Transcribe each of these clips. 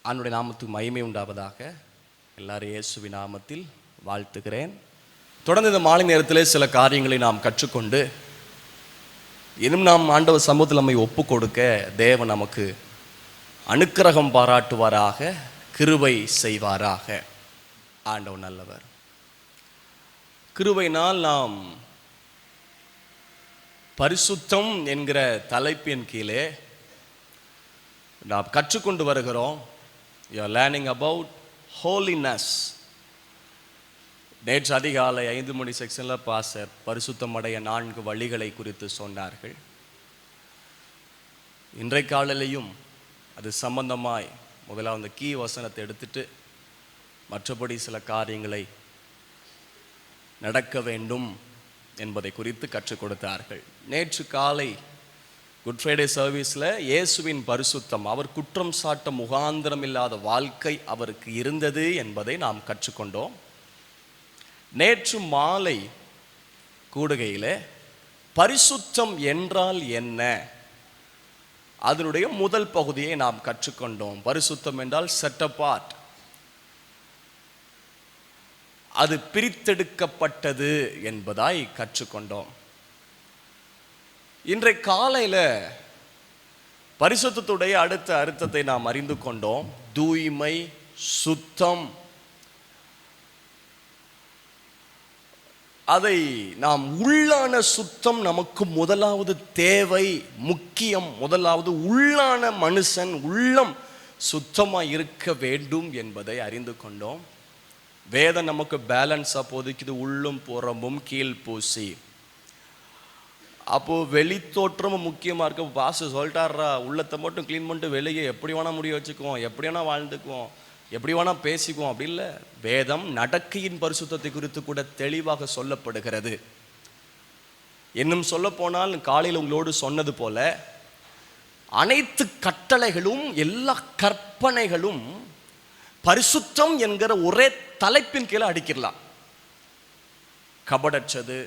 ஆண்டவருடைய நாமத்துக்கு மகிமை உண்டாவதாக. எல்லாரும் இயேசுவின் நாமத்தில் வாழ்த்துகிறேன். தொடர்ந்து இந்த மாலை நேரத்தில் சில காரியங்களை நாம் கற்றுக்கொண்டு இன்னும் நாம் ஆண்டவர் சமூகத்தில் நம்மை ஒப்பு கொடுக்க தேவன் நமக்கு அனுக்கிரகம் பாராட்டுவாராக, கிருபை செய்வாராக. ஆண்டவர் நல்லவர். கிருபையினால் நாம் பரிசுத்தம் என்கிற தலைப்பின் கீழே நாம் கற்றுக்கொண்டு வருகிறோம். You are learning about holiness. நேற்று அதிகாலை 5 மணி செக்ஷனில் பாஸ்டர் பரிசுத்தமடைய 4 வழிகளை குறித்து சொன்னார்கள். இன்றைய காலையிலையும் அது சம்பந்தமாய் முதலாவது கீ வசனத்தை எடுத்துட்டு மற்றபடி சில காரியங்களை நடக்க வேண்டும் என்பதை குறித்து கற்றுக் கொடுத்தார்கள். நேற்று காலை குட் ஃப்ரைடே சர்வீஸில் இயேசுவின் பரிசுத்தம், அவர் குற்றம் சாட்ட முகாந்திரம் இல்லாத வாழ்க்கை அவருக்கு இருந்தது என்பதை நாம் கற்றுக்கொண்டோம். நேற்று மாலை கூடுகையில் பரிசுத்தம் என்றால் என்ன, அதனுடைய முதல் பகுதியை நாம் கற்றுக்கொண்டோம். பரிசுத்தம் என்றால் செட் அபார்ட், அது பிரித்தெடுக்கப்பட்டது என்பதாய் கற்றுக்கொண்டோம். இன்றைய காலையில் பரிசுத்தத்துடைய அடுத்த அர்த்தத்தை நாம் அறிந்து கொண்டோம். தூய்மை, சுத்தம். அதை நாம் உள்ளான சுத்தம் நமக்கு முதலாவது தேவை, முக்கியம். முதலாவது உள்ளான மனுஷன் உள்ளம் சுத்தமாக இருக்க வேண்டும் என்பதை அறிந்து கொண்டோம். வேதம் நமக்கு பேலன்ஸாக போதிக்குது, உள்ளும் புறமும் கீழ் பூசி. அப்போது வெளி தோற்றமும் முக்கியமாக இருக்க. பாசு சொல்லிட்டாரா, உள்ளத்தை மட்டும் க்ளீன் பண்ணிட்டு வெளியே எப்படி வேணால் முடிய வச்சுக்குவோம், எப்படி வேணால் வாழ்ந்துக்குவோம், எப்படி வேணால் பேசிக்குவோம், அப்படி இல்லை. வேதம் நடக்கையின் பரிசுத்தத்தை குறித்து கூட தெளிவாக சொல்லப்படுகிறது. இன்னும் சொல்ல போனால் காலையில் உங்களோடு சொன்னது போல அனைத்து கட்டளைகளும் எல்லா கற்பனைகளும் பரிசுத்தம் என்கிற ஒரே தலைப்பின் கீழே அடிக்கலாம். கபடற்றது,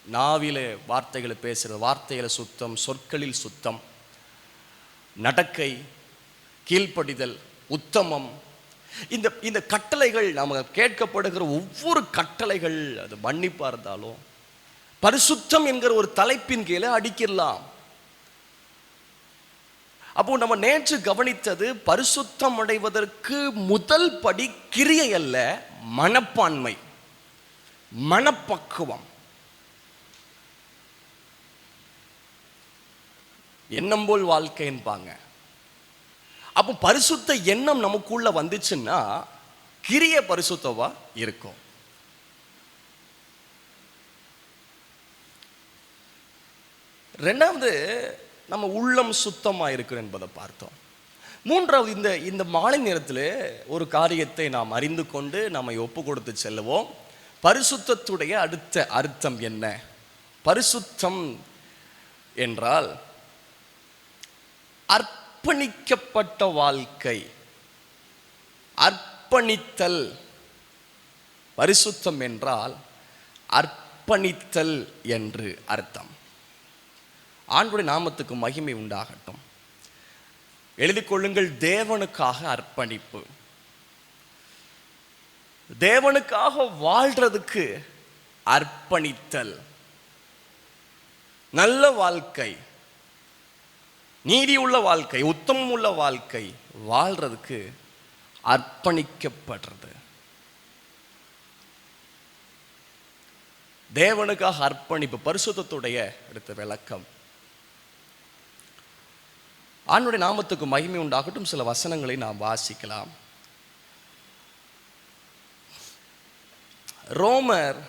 நாவிலே வார்த்தைகளை பேசுகிறது, வார்த்தைகளை சுத்தம், சொற்களில் சுத்தம், நடக்கை, கீழ்ப்படிதல், உத்தமம். இந்த கட்டளைகள் நம்ம கேட்கப்படுகிற ஒவ்வொரு கட்டளைகள், அது மன்னிப்பாக இருந்தாலும் பரிசுத்தம் என்கிற ஒரு தலைப்பின் கீழே அடிக்கலாம். அப்போ நம்ம நேற்று கவனித்தது, பரிசுத்தம் அடைவதற்கு முதல் படி கிரியை அல்ல, மனப்பான்மை, மனப்பக்குவம். எண்ணம் போல் வாழ்க்கைன்பாங்க. அப்போ பரிசுத்த எண்ணம் நமக்குள்ள வந்துச்சுன்னா கிரிய பரிசுத்தவா இருக்கும். ரெண்டாவது, நம்ம உள்ளம் சுத்தமாக இருக்கிறோம் என்பதை பார்த்தோம். மூன்றாவது, இந்த மாலை நேரத்தில் ஒரு காரியத்தை நாம் அறிந்து கொண்டு நம்மை ஒப்பு கொடுத்து செல்லுவோம். பரிசுத்தத்துடைய அடுத்த அர்த்தம் என்ன? பரிசுத்தம் என்றால் அர்ப்பணிக்கப்பட்ட வாழ்க்கை, அர்ப்பணித்தல். பரிசுத்தம் என்றால் அர்ப்பணித்தல் என்று அர்த்தம். ஆண்டவருடைய நாமத்துக்கு மகிமை உண்டாகட்டும். எழுதிக் கொள்ளுங்கள், தேவனுக்காக அர்ப்பணிப்பு. தேவனுக்காக வாழ்றதுக்கு அர்ப்பணித்தல். நல்ல வாழ்க்கை, நீதியுள்ள வாழ்க்கை, உத்தமம் உள்ள வாழ்க்கை வாழ்றதுக்கு அர்ப்பணிக்கப்படுறது. தேவனுக்காக அர்ப்பணிப்பு பரிசுத்தத்துடைய அடுத்த விளக்கம். ஆண்டவருடைய நாமத்துக்கு மகிமை உண்டாகட்டும். சில வசனங்களை நாம் வாசிக்கலாம். ரோமர்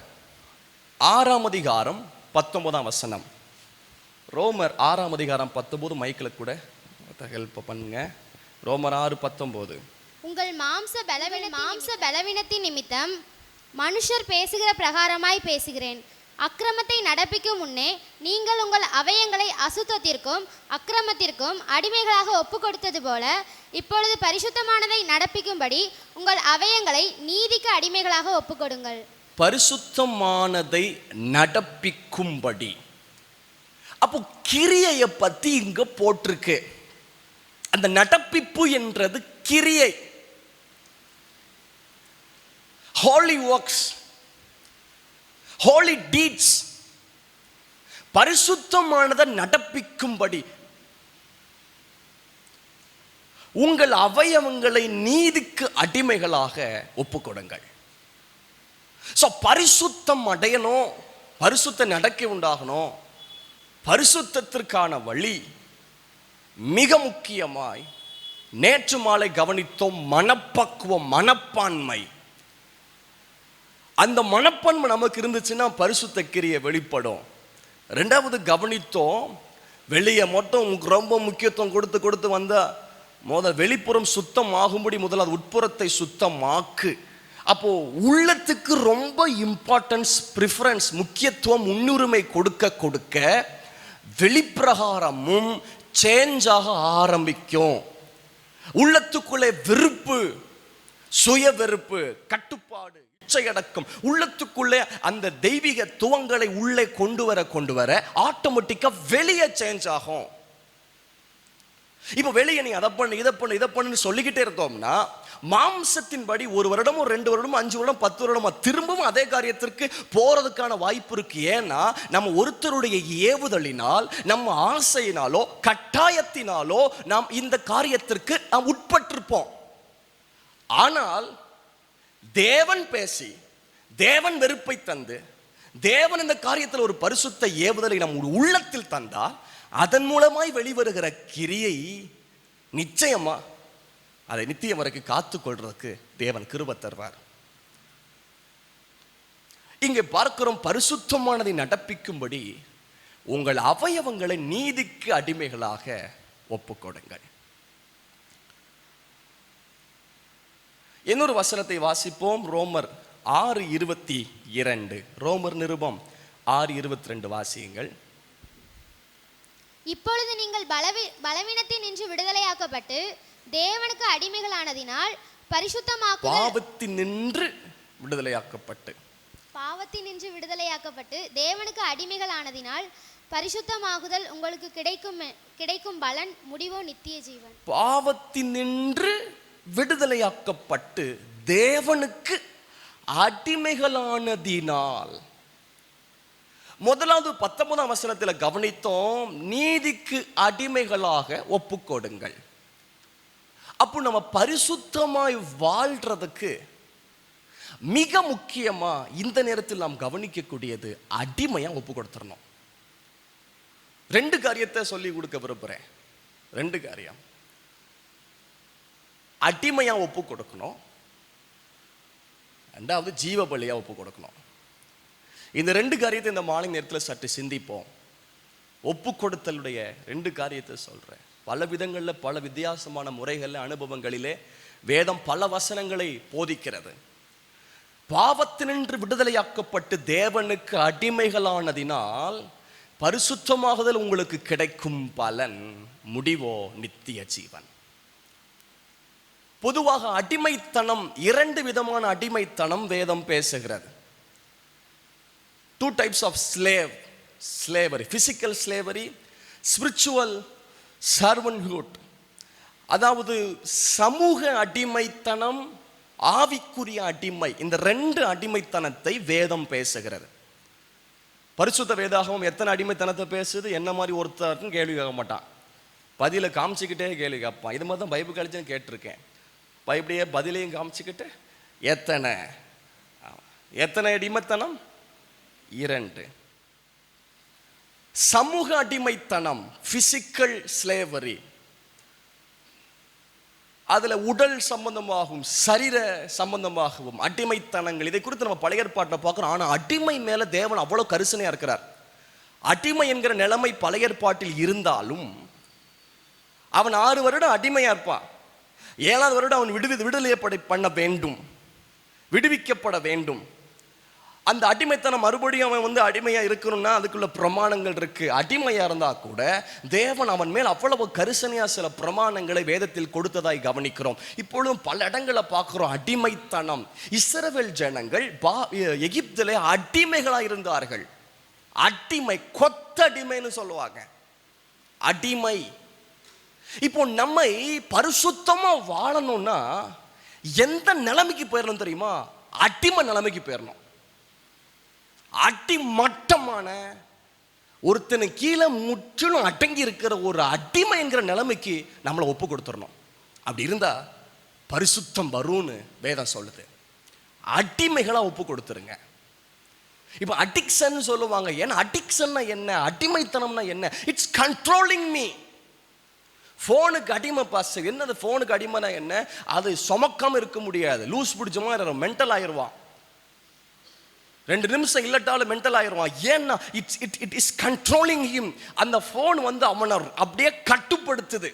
6 அதிகாரம் 19 வசனம். ரோமர் 6 அதிகாரம் 19. மைக்கில் கூட ஹெல்ப் பண்ணுங்க. ரோமர் 6:19. உங்கள் மாம்ச பலவீனத்தின் நிமித்தம் மனுஷர் பேசுகிற பிரகாரமாய் பேசுகிறேன். அக்கிரமத்தை நடப்பிக்கும் முன்னே நீங்கள் உங்கள் அவயங்களை அசுத்தத்திற்கும் அக்கிரமத்திற்கும் அடிமைகளாக ஒப்பு கொடுத்தது போல இப்பொழுது பரிசுத்தமானதை நடப்பிக்கும்படி உங்கள் அவயங்களை நீதிக்கு அடிமைகளாக ஒப்பு கொடுங்கள். பரிசுத்தமானதை நடப்பிக்கும்படி. அப்போ கிரியையை பற்றி இங்க போட்டிருக்கு. அந்த நடப்பிப்பு என்றது கிரியை. holy works, holy deeds, பரிசுத்தமானதை நடப்பிக்கும்படி உங்கள் அவயவங்களை நீதிக்கு அடிமைகளாக ஒப்புக்கொடுங்கள். பரிசுத்தம் அடையணும், பரிசுத்த நடக்கை உண்டாகணும். பரிசுத்தத்திற்கான வழி மிக முக்கியமாய் நேற்று மாலை கவனித்தோம், மனப்பக்குவம், மனப்பான்மை. அந்த மனப்பான்மை நமக்கு இருந்துச்சுன்னா பரிசுத்த கிரியை வெளிப்படும். ரெண்டாவது கவனித்தோம், வெளியே மட்டும் ரொம்ப முக்கியத்துவம் கொடுத்து வந்தா முதல் வெளிப்புறம் சுத்தம் ஆகும்படி முதலாவது உட்புறத்தை சுத்தமாக்கு. அப்போ உள்ளத்துக்கு ரொம்ப இம்பார்ட்டன்ஸ், ப்ரிஃபரன்ஸ், முக்கியத்துவம், முன்னுரிமை கொடுக்க வெளிப்பிரகாரமும் சேஞ்சாக ஆரம்பிக்கும். உள்ளத்துக்குள்ளே வெறுப்பு, சுய வெறுப்பு, கட்டுப்பாடு, இச்சையடக்கம், உள்ளத்துக்குள்ளே அந்த தெய்வீக துவங்களை உள்ளே கொண்டு வர ஆட்டோமேட்டிக்கா வெளியே சேஞ்ச் ஆகும். இப்ப வெளியே நீ அதை பண்ணு சொல்லிக்கிட்டே இருந்தோம்னா மாம்சத்தின்படி 1 வருடமோ 2 வருடமோ 5 வருடம் 10 வருடமோ திரும்பவும் அதே காரியத்திற்கு போறதுக்கான வாய்ப்பு இருக்கு. ஏன்னா நம்ம ஒருத்தருடைய ஏவுதலினால், நம்ம ஆசையினாலோ கட்டாயத்தினாலோ நாம் இந்த காரியத்திற்கு நாம் உட்பட்டிருப்போம். ஆனால் தேவன் பேசி, தேவன் வெறுப்பை தந்து, தேவன் இந்த காரியத்தில் ஒரு பரிசுத்த ஏவுதலை நம் உள்ளத்தில் தந்தால் அதன் மூலமாய் வெளிவருகிற கிரியை நிச்சயமா அதை நித்தியம் வரைக்கும் காத்துக்கொள்றதுக்கு தேவன் கிருபை தருவார். இங்கே பார்க்கிறோம், பரிசுத்தமானதை நடப்பிக்கும்படி உங்கள் அவயவங்களை நீதிக்கு அடிமைகளாக ஒப்புக்கொடுங்கள். இன்னொரு வசனத்தை வாசிப்போம், ரோமர் 6:22. ரோமர் நிருபம் 6:22 வாசியுங்கள். இப்பொழுது நீங்கள் பலவீனத்தின் நின்று விடுதலையாக்கப்பட்டு தேவனுக்கு அடிமைகளானதினால் பாவத்தின் நின்று விடுதலையாக்கப்பட்டு தேவனுக்கு அடிமைகளானதினால் பரிசுத்தமாகுதல் உங்களுக்கு கிடைக்கும் பலன் முடிவோ நித்திய ஜீவன். பாவத்தின் நின்று விடுதலையாக்கப்பட்டு தேவனுக்கு அடிமைகளானதினால். முதலாவது 19ஆம் வசனத்தில் கவனித்தோம், நீதிக்கு அடிமைகளாக ஒப்புக்கொடுங்கள். அப்போ நம்ம பரிசுத்தமாய் வாழ்றதுக்கு மிக முக்கியமா இந்த நேரத்தில் நாம் கவனிக்கக்கூடியது அடிமையா ஒப்பு கொடுத்துடணும். 2 காரியத்தை சொல்லி கொடுக்க விரும்புறேன். 2 காரியம். அடிமையா ஒப்பு கொடுக்கணும், 2வது ஜீவ பலியா ஒப்பு கொடுக்கணும். இந்த 2 காரியத்தை இந்த மாலை நேரத்தில் சற்று சிந்திப்போம். ஒப்பு கொடுத்தலுடைய 2 காரியத்தை சொல்றேன். பல விதங்களில், பல வித்தியாசமான முறைகளில், அனுபவங்களிலே வேதம் பல வசனங்களை போதிக்கிறது. பாவத்தினின்று விடுதலையாக்கப்பட்டு தேவனுக்கு அடிமைகளானதினால் பரிசுத்தமாகுதல் உங்களுக்கு கிடைக்கும் பலன் முடிவோ நித்திய ஜீவன். பொதுவாக அடிமைத்தனம், 2 விதமான அடிமைத்தனம் வேதம் பேசுகிறது. 2 types of slavery, physical slavery, spiritual servanthood. அதாவது சமூக அடிமைத்தனம், ஆவிக்குரிய அடிமை. இந்த 2 அடிமைத்தனத்தை வேதம் பேசுகிறது. பரிசுத்த வேதாகமம் எத்தனை அடிமைத்தனத்தை பேசுது? என்ன மாதிரி ஒருத்தருக்கும் கேள்வி கேட்க மாட்டான், பதில காமிச்சுக்கிட்டே கேள்வி கேட்பான். இது மாதிரி தான் பைபிள் காலேஜ் கேட்டிருக்கேன். பைபிளையே பதிலையும் காமிச்சுக்கிட்டு எத்தனை அடிமைத்தனம்? 2. சமூக அடிமைத்தனம், பிசிக்கல் ஸ்லேவரி. அதுல உடல் சம்பந்தமாகவும் சரீர சம்பந்தமாகவும் அடிமைத்தனங்கள். இதை குறித்து நம்ம பழைய ஏற்பாட்டில் பார்க்கிறோம். ஆனா அடிமை மேல தேவன் அவ்வளவு கரிசனையா இருக்கிறார். அடிமை என்கிற நிலைமை பழைய ஏற்பாட்டில் இருந்தாலும் அவன் 6 வருடம் அடிமையா இருப்பான். 7வது வருடம் அவன் விடுதலை பண்ண வேண்டும், விடுவிக்கப்பட வேண்டும். அந்த அடிமைத்தனம் மறுபடியும் அவன் அடிமையா இருக்கணும்னா அதுக்குள்ள பிரமாணங்கள் இருக்கு. அடிமையா இருந்தா கூட தேவன் அவன் மேல் அவ்வளவு கரிசனையா சில பிரமாணங்களை வேதத்தில் கொடுத்ததாய் கவனிக்கிறோம். இப்பொழுதும் பல இடங்களை பார்க்கிறோம் அடிமைத்தனம். இஸ்ரவேல் ஜனங்கள் எகிப்திலே அடிமைகளா இருந்தார்கள். அடிமை, கொத்தடிமைன்னு சொல்லுவாங்க, அடிமை. இப்போ நம்மை பரிசுத்தமா வாழணும்னா எந்த நிலைமைக்கு போயிடணும் தெரியுமா? அடிமை நிலைமைக்கு போயிடணும். அடிமட்டமான ஒருத்தனை கீழே முற்றிலும் அடங்கி இருக்கிற ஒரு அடிமை என்கிற நிலைமைக்கு நம்மளை ஒப்பு கொடுத்துடணும். அப்படி இருந்தா பரிசுத்தம் வரும்னு வேதம் சொல்லுது. அடிமைகளா ஒப்பு கொடுத்துருங்க. இப்போ அடிக்ஷன் சொல்லுவாங்க. ஏன்னா அடிக்ஷன்னா என்ன, அடிமைத்தனம்னா என்ன? It's controlling me. ஃபோனுக்கு அடிமை பாஸ். என்னது ஃபோனுக்கு அடிமைனா என்ன? அது சுமக்காம இருக்க முடியாது. லூஸ் பிடிச்ச மாதிரி மென்டல் ஆயிடுவான். 2 நிமிஷம் இல்லட்டாலும் மென்டல் ஆயிடுவான். ஏன்னா இட் இஸ் கண்ட்ரோலிங் ஹிம். அந்த ஃபோன் வந்து அவனை அப்படியே கட்டுப்படுத்துது.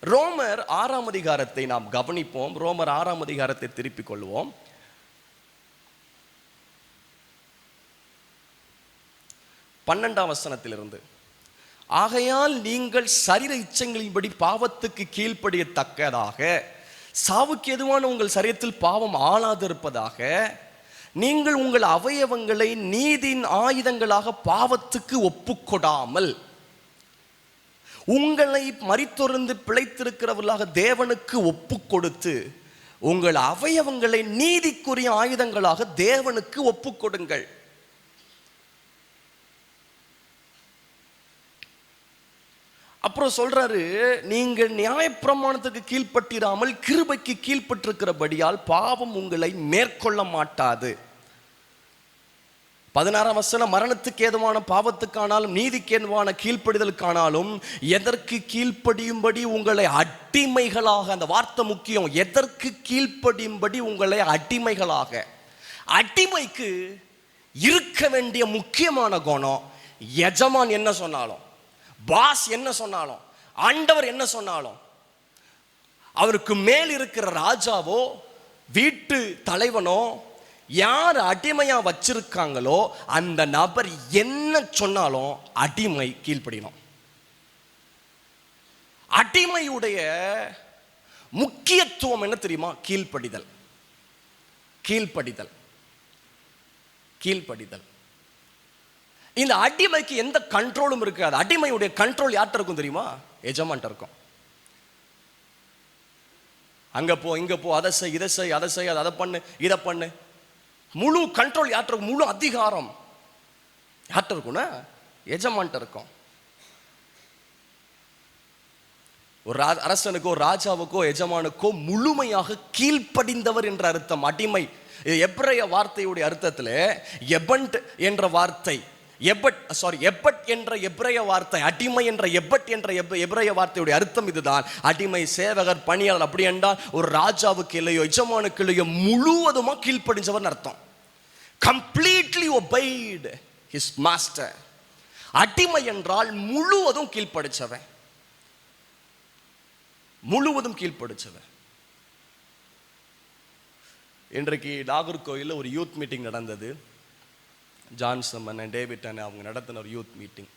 ரோமர் 6ஆம் அதிகாரத்தை நாம் கவனிப்போம். ரோமர் 6ஆம் அதிகாரத்தை திருப்பிக் கொள்வோம். 12ஆம் வசனத்திலிருந்து, ஆகையால் நீங்கள் சரீர இச்சைகளின்படி பாவத்துக்கு கீழ்ப்படியத்தக்கதாக சாவுக்கு எதுவான உங்கள் சரீரத்தில் பாவம் ஆளாதிருப்பதாக நீங்கள் உங்கள் அவயவங்களை நீதியின் ஆயுதங்களாக பாவத்துக்கு ஒப்புக்கொடாமல் உங்களை மரித்தொருந்து பிழைத்திருக்கிறவர்களாக தேவனுக்கு ஒப்பு கொடுத்து உங்கள் அவயவங்களை நீதிக்குரிய ஆயுதங்களாக தேவனுக்கு ஒப்பு கொடுங்கள். அப்புறம் சொல்றாரு, நீங்கள் நியாயப்பிரமாணத்துக்கு கீழ்ப்பட்டிராமல் கிருபைக்கு கீழ்ப்பட்டிருக்கிறபடியால் பாவம் உங்களை மேற்கொள்ள மாட்டாது. 16ஆம் வசனம், மரணத்துக்கு ஏதுவான பாவத்துக்கானாலும் நீதிக்கு ஏதுவான கீழ்ப்படிதலுக்கானாலும் எதற்கு கீழ்ப்படியும்படி உங்களை அடிமைகளாக, அந்த வார்த்தை முக்கியம், எதற்கு கீழ்ப்படியும்படி உங்களை அடிமைகளாக. அடிமைக்கு இருக்க வேண்டிய முக்கியமான குணம், எஜமான் என்ன சொன்னாலும், பாஸ் என்ன சொன்னாலும், ஆண்டவர் என்ன சொன்னாலும், அவருக்கு மேல் இருக்கிற ராஜாவோ வீட்டு தலைவனோ யார் அடிமையா வச்சிருக்காங்களோ அந்த நபர் என்ன சொன்னாலும் அடிமை கீழ்ப்படியணும். அடிமையுடைய முக்கியத்துவம் என்ன தெரியுமா? கீழ்ப்படிதல். கீழ்ப்படிதல், கீழ்ப்படிதல். இந்த அடிமைக்கு எந்த கண்ட்ரோலும் இருக்காது. அடிமையுடைய கண்ட்ரோல் யார்கிட்ட இருக்கும் தெரியுமா? எஜமான்ட்ட இருக்கும். அங்க போ, இங்க போ, அதை செய், இதை செய், அதை செய், அதை பண்ணு, இதை பண்ணு. முழு கண்ட்ரோல் யார்கிட்ட இருக்கும்? முழு அதிகாரம் யார்கிட்ட இருக்கும்னா எஜமான்ட்ட இருக்கும். ஒரு அரசனுக்கோ ராஜாவுக்கோ எஜமானுக்கோ முழுமையாக கீழ்ப்படிந்தவர் என்ற அர்த்தம் அடிமை. எபிரேய வார்த்தையுடைய அர்த்தத்தில் எபண்ட் என்ற வார்த்தை, எபட் என்ற எபிரேய வார்த்தை, அடிமை என்ற எபட் என்ற எபிரேய வார்த்தையுடைய அர்த்தம் இதுதான். அடிமை, சேவகர், பணியாளர். அப்படி என்றால் ஒரு ராஜாவுக்கு இல்லையோ எஜமானுக்கு இல்லையோ முழுவதுமா கீழ்ப்படிஞ்சவர் அர்த்தம். Completely obeyed his master. அடிமை என்றால் முழுவதும் கீழ்ப்படிச்சவன், முழுவதும் கீழ்ப்படிச்சவன். இன்றைக்கு நாகர்கோயிலில் ஒரு யூத் மீட்டிங் நடந்தது. ஜான்சன் அண்ணன், டேவிட் அண்ணன் அவங்க நடத்தின ஒரு யூத் மீட்டிங்,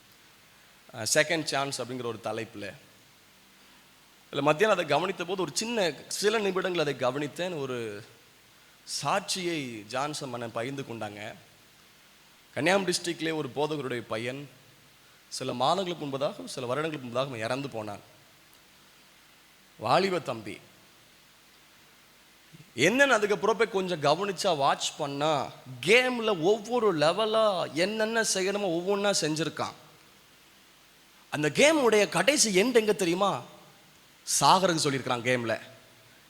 செகண்ட் சான்ஸ் அப்படிங்கிற ஒரு தலைப்பில். இல்லை மத்தியானம் அதை கவனித்த போது ஒரு சில நிமிடங்கள் அதை கவனித்தேன். ஒரு சாட்சியை ஜான்சன் அண்ணன் பகிர்ந்து கொண்டாங்க. கன்னியாகுமரி டிஸ்ட்ரிக்ட்லேயே ஒரு போதகருடைய பையன் சில மாதங்களுக்கு முன்பதாக, சில வருடங்களுக்கு முன்பதாக இறந்து போனான். வாலிப தம்பி. என்னென்ன அதுக்கப்புறம் போய் கொஞ்சம் கவனிச்சா வாட்ச் பண்ணா கேம்ல ஒவ்வொரு லெவலா என்னென்ன செய்யணுமோ ஒவ்வொன்றா செஞ்சிருக்கான். அந்த கேமுடைய கடைசி எண்ட் எங்க தெரியுமா? சாகருக்கு சொல்லியிருக்கிறான். கேம்ல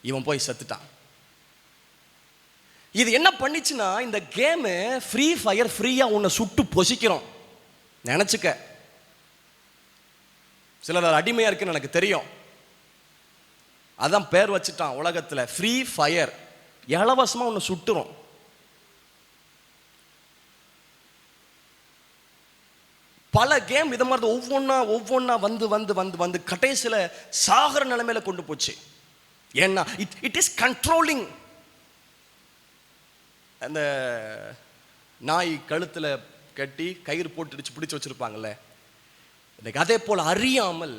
இவன் போய் செத்துட்டான். இது என்ன பண்ணிச்சுன்னா, இந்த கேமு ஃப்ரீ ஃபயர் ஃப்ரீயா உன்னை சுட்டு பொசிக்கிறோம் நினைச்சுக்க. சிலர் அடிமையா இருக்குன்னு எனக்கு தெரியும். அதான் பேர் வச்சுட்டான் உலகத்துல, ஃப்ரீ ஃபயர். இலவசமா உன்னை சுட்டுரும். பல கேம் இது மாதிரி ஒவ்வொன்னா வந்து கடைசியில சாகர நிலைமையில கொண்டு போச்சு. ஏன்னா இட் இஸ் கண்ட்ரோலிங். அந்த நாய் கழுத்துல கட்டி கயிறு போட்டு பிடிச்சு வச்சிருப்பாங்கல்ல, அதே போல அறியாமல்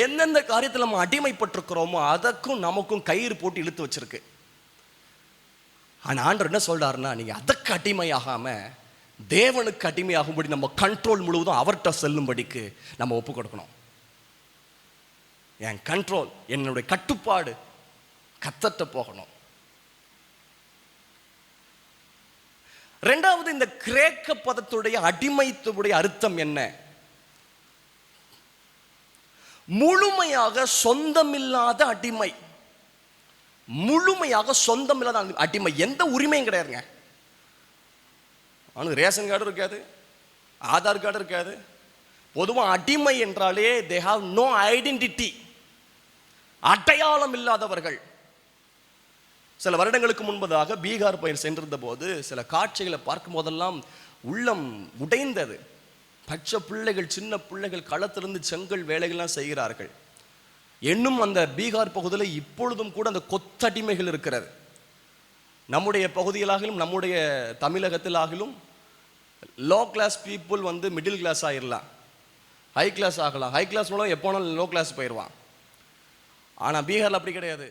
எந்தெந்த காரியத்தில் நம்ம அடிமைப்பட்டிருக்கிறோமோ அதற்கும் நமக்கும் கயிறு போட்டு இழுத்து வச்சிருக்கு. ஆனா ஆண்டவர் என்ன சொல்றாருன்னா, நீங்க அதற்கு அடிமையாகாம தேவனுக்கு அடிமையாகும்படி நம்ம கண்ட்ரோல் முழுவதும் அவர்கிட்ட செல்லும்படிக்கு நம்ம ஒப்பு கொடுக்கணும். என் கண்ட்ரோல், என்னுடைய கட்டுப்பாடு கத்தட்ட போகணும். ரெண்டாவது, இந்த கிரேக்க பதத்துடைய அடிமைத்துடைய அர்த்தம் என்ன? முழுமையாக சொந்தமில்லாத அடிமை. முழுமையாக சொந்தமில்லாத அடிமை. எந்த உரிமையும் கிடையாதுங்க. அவனுக்கு ரேஷன் கார்டு இருக்காது, ஆதார் கார்டு இருக்காது. பொதுவாக அடிமை என்றாலே they have no identity, அடையாளம் இல்லாதவர்கள். சில வருடங்களுக்கு முன்பதாக பீகார் பயிர் சென்றிருந்த போது சில காட்சிகளை பார்க்கும் போதெல்லாம் உள்ளம் உடைந்தது. பச்சை பிள்ளைகள், சின்ன பிள்ளைகள் களத்திலிருந்து செங்கல் வேலைகள்லாம் செய்கிறார்கள். இன்னும் அந்த பீகார் பகுதியில் இப்பொழுதும் கூட அந்த கொத்தடிமைகள் இருக்கிறது. நம்முடைய பகுதியிலாகிலும் நம்முடைய தமிழகத்திலாகிலும் லோ கிளாஸ் பீப்புள் வந்து மிடில் கிளாஸ் ஆகிடலாம், ஹை கிளாஸ் ஆகலாம். ஹை கிளாஸ் மூலம் எப்போனாலும் லோ கிளாஸ் போயிடுவான். ஆனால் பீகாரில் அப்படி கிடையாது.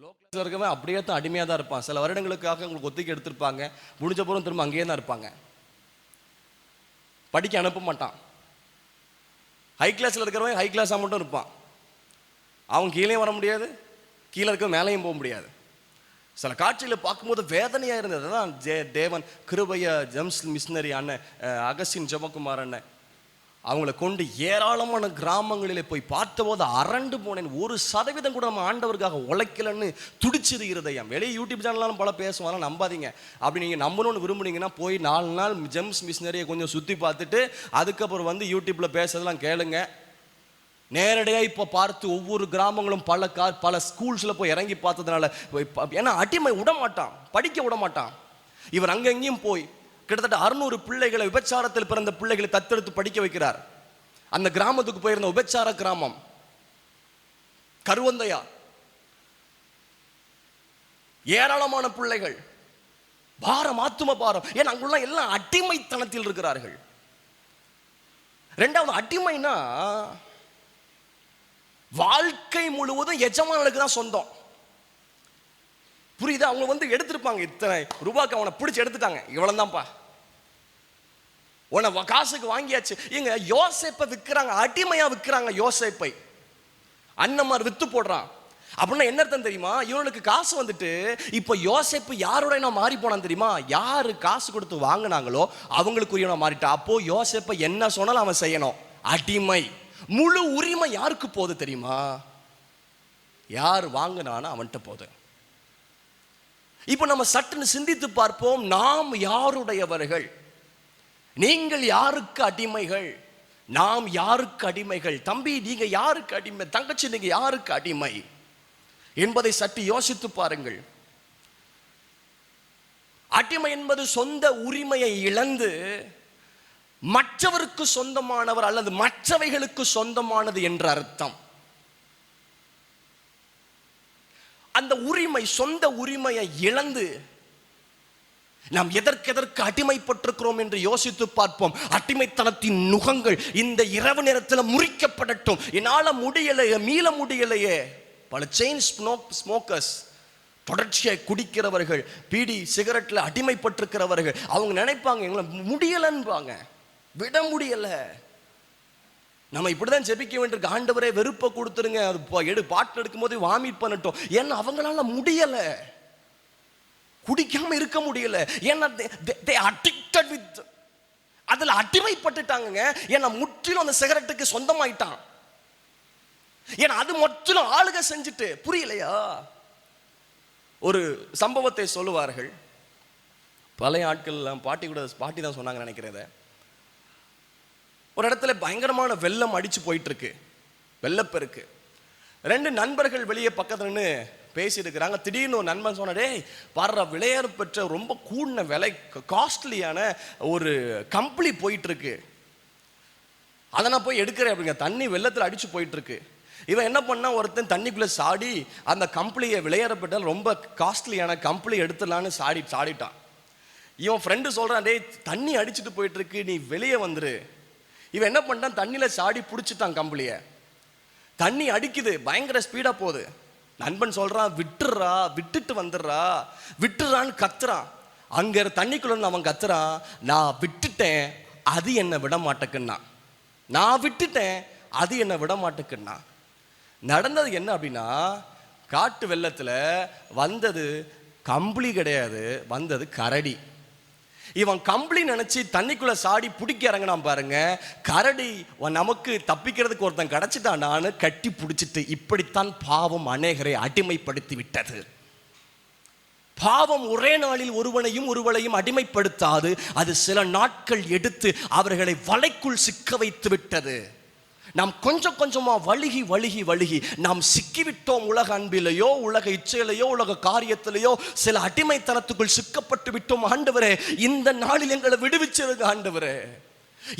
லோ கிளாஸில் இருக்கவன் அப்படியே தான் அடிமையாக தான் இருப்பான். சில வருடங்களுக்காக உங்களுக்கு ஒத்திக்கி எடுத்திருப்பாங்க, முடிஞ்ச போதும் திரும்ப அங்கேயே தான் இருப்பாங்க. படிக்க அனுப்ப மாட்டான். ஹை கிளாஸில் இருக்கிறவன் ஹை கிளாஸாக மட்டும் இருப்பான். அவன் கீழே வர முடியாது, கீழே இருக்க மேலேயும் போக முடியாது. சில காட்சிகளை பார்க்கும்போது வேதனையாக இருந்தது. தான் தேவன் கிருபைய ஜெம்ஸ் மிஷினரி அண்ணன் அகஸ்டின் ஜெபகுமார் அண்ணன் அவங்கள கொண்டு ஏராளமான கிராமங்களிலே போய் பார்த்தபோது அரண்டு போனேன். 1% கூட நம்ம ஆண்டவருக்காக உழைக்கலன்னு துடிச்சிரு இருதயம். வெளியே யூடியூப் சேனல்லாம் பல பேசுவாங்க, நம்பாதீங்க. அப்படி நீங்கள் நம்பணும்னு விரும்புனீங்கன்னா போய் 4 நாள் ஜெம்ஸ் மிஷினரியை கொஞ்சம் சுற்றி பார்த்துட்டு அதுக்கப்புறம் வந்து யூடியூப்பில் பேசுறதெல்லாம் கேளுங்க. நேரடியாக இப்போ பார்த்து ஒவ்வொரு கிராமங்களும் பல ஸ்கூல்ஸில் போய் இறங்கி பார்த்ததுனால, ஏன்னா அடிமை விட மாட்டான், படிக்க விட மாட்டான். இவர் அங்கெங்கேயும் போய் கிட்டத்தட்ட 600 பிள்ளைகளை, விபச்சாரத்தில் பிறந்த பிள்ளைகளை தத்தெடுத்து படிக்க வைக்கிறார். அந்த கிராமத்துக்கு போயிருந்த விபச்சார கிராமம் கருவந்தையா, ஏராளமான பிள்ளைகள், பாரம், ஆத்தும பாரம். ஏன்னா அங்குள்ள எல்லாம் அடிமைத்தனத்தில் இருக்கிறார்கள். ரெண்டாவது, அடிமைனா வாழ்க்கை முழுவதும் எஜமானுக்கு தான் சொந்தம். புரியுதா? அவங்க வந்து எடுத்திருப்பாங்க, இத்தனை ரூபாய்க்கு அவனை பிடிச்சி எடுத்துட்டாங்க, இவ்வளவு தான்ப்பா, உன காசுக்கு வாங்கியாச்சு. இங்க யோசேப்பை விற்கிறாங்க, அடிமையா விற்கிறாங்க. யோசேப்பை அண்ணமார் வித்து போடுறான். அப்படின்னா என்ன அர்த்தம் தெரியுமா? இவனுக்கு காசு வந்துட்டு இப்போ யோசேப்பு யாரோட நான் மாறி போனான் தெரியுமா? யாரு காசு கொடுத்து வாங்கினாங்களோ அவங்களுக்குரியவனா மாறிட்டா. அப்போ யோசேப்பை என்ன சொன்னாலும் அவன் செய்யணும். அடிமை. முழு உரிமை யாருக்கு போகுது தெரியுமா? யார் வாங்கினானோ அவன்கிட்ட போகுது. இப்போ நம்ம சட்டுன்னு சிந்தித்து பார்ப்போம், நாம் யாருடையவர்கள்? நீங்கள் யாருக்கு அடிமைகள்? நாம் யாருக்கு அடிமைகள்? தம்பி நீங்க யாருக்கு அடிமை? தங்கச்சி நீங்க யாருக்கு அடிமை என்பதை சற்று யோசித்து பாருங்கள். அடிமை என்பது சொந்த உரிமையை இழந்து மற்றவருக்கு சொந்தமானவர் அல்லது மற்றவைகளுக்கு சொந்தமானது என்ற அர்த்தம். அந்த உரிமை, சொந்த உரிமையை இழந்து நாம் எதற்கு அடிமைப்பட்டிருக்கிறோம் என்று யோசித்து பார்ப்போம். அடிமைத்தனத்தின் நுகங்கள் இந்த இரவு நேரத்தில் முறிக்கப்படட்டும். என்னால முடியலையே, மீள முடியலையே. பல செயின் ஸ்மோக்கர்ஸ், தொடர்ச்சியை குடிக்கிறவர்கள், பீடி சிகரெட்ல அடிமைப்பட்டிருக்கிறவர்கள், அவங்க நினைப்பாங்க எங்களை முடியலன்பாங்க, விட முடியல. நம்ம இப்படிதான் ஜெபிக்க வேண்டியிருக்கு. ஆண்டவரே வெறுப்பை கொடுத்துருங்க, அது பாட்டு எடுக்கும் போது வாமிட் பண்ணட்டும். ஏன்னா அவங்களால முடியல, குடிக்காம இருக்க முடியல. ஏன்னா they addicted with, அதுல அடிமைப்பட்டுட்டாங்க. ஏன்னா முற்றிலும் அந்த சிகரெட்டுக்கு சொந்தமாயிட்டான். ஏன்னா அது முற்றிலும் ஆளுக செஞ்சுட்டு. புரியலையா? ஒரு சம்பவத்தை சொல்லுவார்கள். பழைய ஆட்கள் பாட்டி தான் சொன்னாங்க நினைக்கிறத. ஒரு இடத்துல பயங்கரமான வெள்ளம் அடிச்சு போயிட்டு இருக்கு, வெள்ளப்பெருக்கு. 2 நண்பர்கள் வெளியே பக்கத்துல நின்று பேசிட்டு இருக்கிறாங்க. திடீர்னு ஒரு நண்பன் சொன்னா, டேய் பாடுற, விளையாடு பெற்ற ரொம்ப கூடின விலை, காஸ்ட்லியான ஒரு கம்பளி போயிட்டு இருக்கு, அதை நான் போய் எடுக்கிறேன் அப்படிங்க. தண்ணி வெள்ளத்தில் அடிச்சு போயிட்டு இருக்கு. இவன் என்ன பண்ணா, ஒருத்தன் தண்ணிக்குள்ள சாடி அந்த கம்பளியை, விளையாடப்பட்டால் ரொம்ப காஸ்ட்லியான கம்பளி எடுத்துடலான்னு சாடிட்டான். இவன் ஃப்ரெண்டு சொல்றான், டேய் தண்ணி அடிச்சுட்டு போயிட்டு இருக்கு, நீ வெளியே வந்துரு. இவன் என்ன பண்ணிட்டான், தண்ணியில சாடி பிடிச்சிட்டான் கம்பளிய. தண்ணி அடிக்குது, பயங்கர ஸ்பீடா போகுது. நண்பன் சொல்றான், விட்டுறா, விட்டுட்டு வந்துடுறா, விட்டுறான்னு கத்துறான். அங்க தண்ணிக்குள்ள அவன் கத்துறான், நான் விட்டுட்டேன், அது என்ன விட மாட்டேக்குன்னா, நான் விட்டுட்டேன், அது என்ன விட மாட்டேக்குன்னா. நடந்தது என்ன அப்படின்னா, காட்டு வெள்ளத்துல வந்தது கம்பளி கிடையாது, வந்தது கரடி. இவன் கம்பளி நினைச்சு தண்ணிக்குள்ள சாடி பிடிக்க இறங்கினான் பாருங்க. கரடி நமக்கு தப்பிக்கிறதுக்கு ஒருத்தன் கிடைச்சிட்டான், நான் கட்டி பிடிச்சிட்டு. இப்படித்தான் பாவம் அநேகரை அடிமைப்படுத்தி விட்டது. பாவம் ஒரே நாளில் ஒருவளையும் அடிமைப்படுத்தாது. அது சில நாட்கள் எடுத்து அவர்களை வலைக்குள் சிக்க வைத்து விட்டது. நாம் கொஞ்சம் கொஞ்சமா வழுகி நாம் சிக்கிவிட்டோம். உலக அன்பிலேயோ, உலக இச்சையிலேயோ, உலக காரியத்திலேயோ சில அடிமைத்தனத்துக்குள் சிக்கப்பட்டு விட்டோம். ஆண்டவரே, இந்த நாளில் எங்களை விடுவிச்சிருங்க ஆண்டவரே.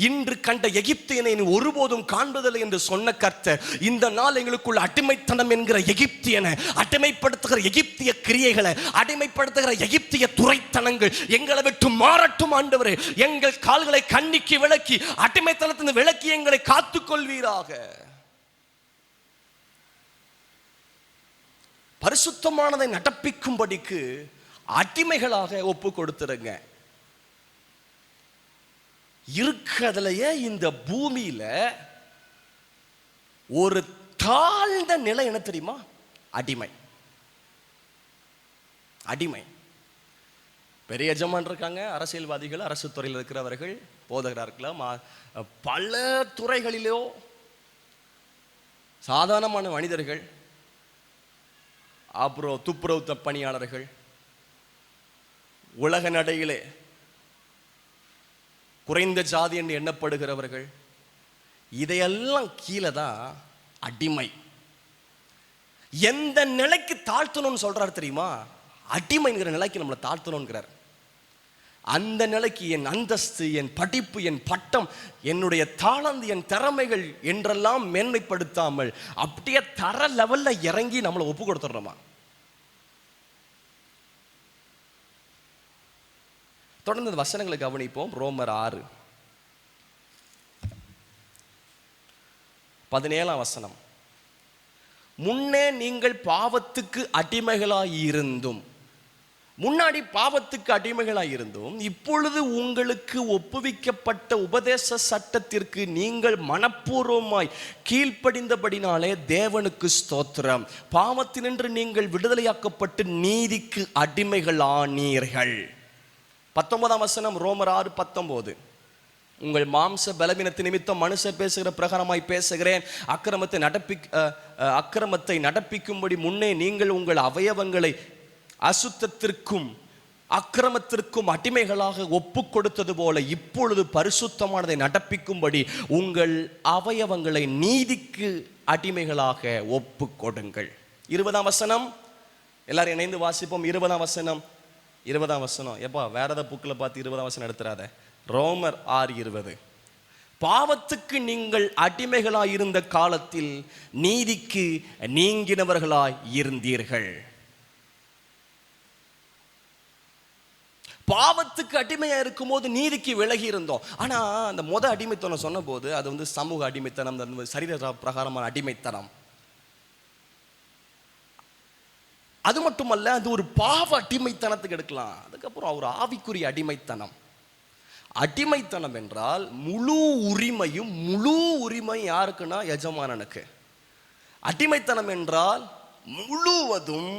இன்று கண்ட எகிப்தியனை ஒருபோதும் காண்பதில்லை என்று சொன்ன கர்த்தர், இந்த நாள் எங்களுக்குள்ள அடிமைத்தனம் என்கிற எகிப்தியனை, அடிமைப்படுத்துகிற எகிப்திய கிரியைகளை, அடிமைப்படுத்துகிற எகிப்திய துரைத்தனங்கள் எங்களை விட்டு மாறட்டும் ஆண்டவரே. எங்கள் கால்களை கண்ணிக்கு விலக்கி, அடிமைத்தனத்தின் விலக்கி எங்களை காத்துக்கொள்வீராக. பரிசுத்தமானதை நடப்பிக்கும்படிக்கு அடிமைகளாக ஒப்பு கொடுத்துருங்க. இருக்கிறதுலயே இந்த பூமியில ஒரு தாழ்ந்த நிலை என்ன தெரியுமா? அடிமை. அடிமை. பெரிய எஜமான் இருக்காங்க, அரசியல்வாதிகள், அரசு துறையில் இருக்கிறவர்கள், போதகராக இருக்கலாம், பல துறைகளிலோ சாதாரணமான மனிதர்கள், அப்புறம் துப்புரவு பணியாளர்கள், உலக நடையிலே குறைந்த ஜாதி என்று எண்ணப்படுகிறவர்கள், இதையெல்லாம் கீழே தான் அடிமை. எந்த நிலைக்கு தாழ்த்தணும்னு சொல்றாரு தெரியுமா? அடிமைங்கிற நிலைக்கு நம்மளை தாழ்த்தணும்ங்கிறார். அந்த நிலைக்கு என் அந்தஸ்து, என் படிப்பு, என் பட்டம், என்னுடைய தாளந்து, என் திறமைகள் என்றெல்லாம் மேன்மைப்படுத்தாமல் அப்படியே தர லெவல்ல இறங்கி நம்மளை ஒப்பு கொடுத்துடுறோமா? தொடர்ந்து வசனங்களை கவனிப்போம். ரோமர் 6:17. முன்னே நீங்கள் பாவத்துக்கு அடிமைகளாய் இருந்தும், முன்னாடி பாவத்துக்கு அடிமைகளாய் இருந்தும், இப்பொழுது உங்களுக்கு ஒப்புவிக்கப்பட்ட உபதேச சட்டத்திற்கு நீங்கள் மனப்பூர்வமாய் கீழ்ப்படிந்தபடினாலே தேவனுக்கு ஸ்தோத்திரம். பாவத்தினின்று நீங்கள் விடுதலையாக்கப்பட்டு நீதிக்கு அடிமைகளானீர்கள். 19 ரோமர் 6:19. உங்கள் மாம்ச பலவீனத்தின் நிமித்தம் மனுஷர் பேசுகிற பிரகாரமாய் பேசுகிறேன். அக்கிரமத்தை நடப்பிக்கும்படி முன்னே நீங்கள் உங்கள் அவயவங்களை அசுத்தத்திற்கும் அக்கிரமத்திற்கும் அடிமைகளாக ஒப்பு கொடுத்தது போல இப்பொழுது பரிசுத்தமானதை நடப்பிக்கும்படி உங்கள் அவயவங்களை நீதிக்கு அடிமைகளாக ஒப்பு கொடுங்கள். 20 எல்லாரும் இணைந்து வாசிப்போம். 20 எப்பா வேற ஏதாவது புக்கில் பார்த்து 20 எடுத்துறாத. ரோமர் 6:20. பாவத்துக்கு நீங்கள் அடிமைகளாய் இருந்த காலத்தில் நீதிக்கு நீங்கினவர்களாய் இருந்தீர்கள். பாவத்துக்கு அடிமையா இருக்கும் போது நீதிக்கு விலகி இருந்தோம். ஆனா அந்த அடிமைத்தனம் சொன்ன போது அது சமூக அடிமைத்தனம், சரீர பிரகாரமான அடிமைத்தனம். அது மட்டுமல்ல, அது ஒரு பாவ அடிமைத்தனத்துக்கு எடுக்கலாம். அதுக்கப்புறம் ஒரு ஆவிக்குரிய அடிமைத்தனம். அடிமைத்தனம் என்றால் முழு உரிமை யாருக்குன்னா எஜமானனுக்கு. அடிமைத்தனம் என்றால் முழுவதும்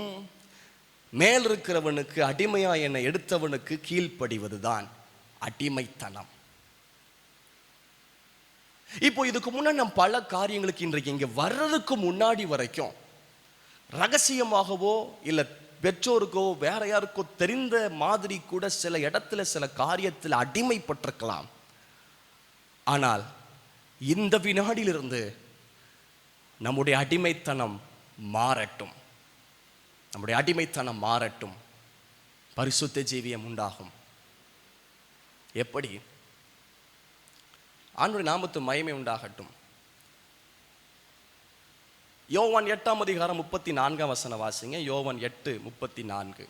மேல் இருக்கிறவனுக்கு, அடிமையா என்னை எடுத்தவனுக்கு கீழ்ப்படிவதுதான் அடிமைத்தனம். இப்போ இதுக்கு முன்னாடி நம்ம பல காரியங்களுக்கு இன்றைக்கு இங்க வர்றதுக்கு முன்னாடி வரைக்கும் ரகசியமாகவோ இல்லை பெற்றோருக்கோ வேற யாருக்கோ தெரிந்த மாதிரி கூட சில இடத்துல சில காரியத்தில் அடிமைப்பட்டிருக்கலாம். ஆனால் இந்த வினாடியிலிருந்து நம்முடைய அடிமைத்தனம் மாறட்டும். நம்முடைய அடிமைத்தனம் மாறட்டும். பரிசுத்த ஜீவியம் உண்டாகும். எப்படி? ஆண்டவருடைய நாமத்து மகிமை உண்டாகட்டும். யோவான் 8:34 வாசிங்க. யோவான் 8:34.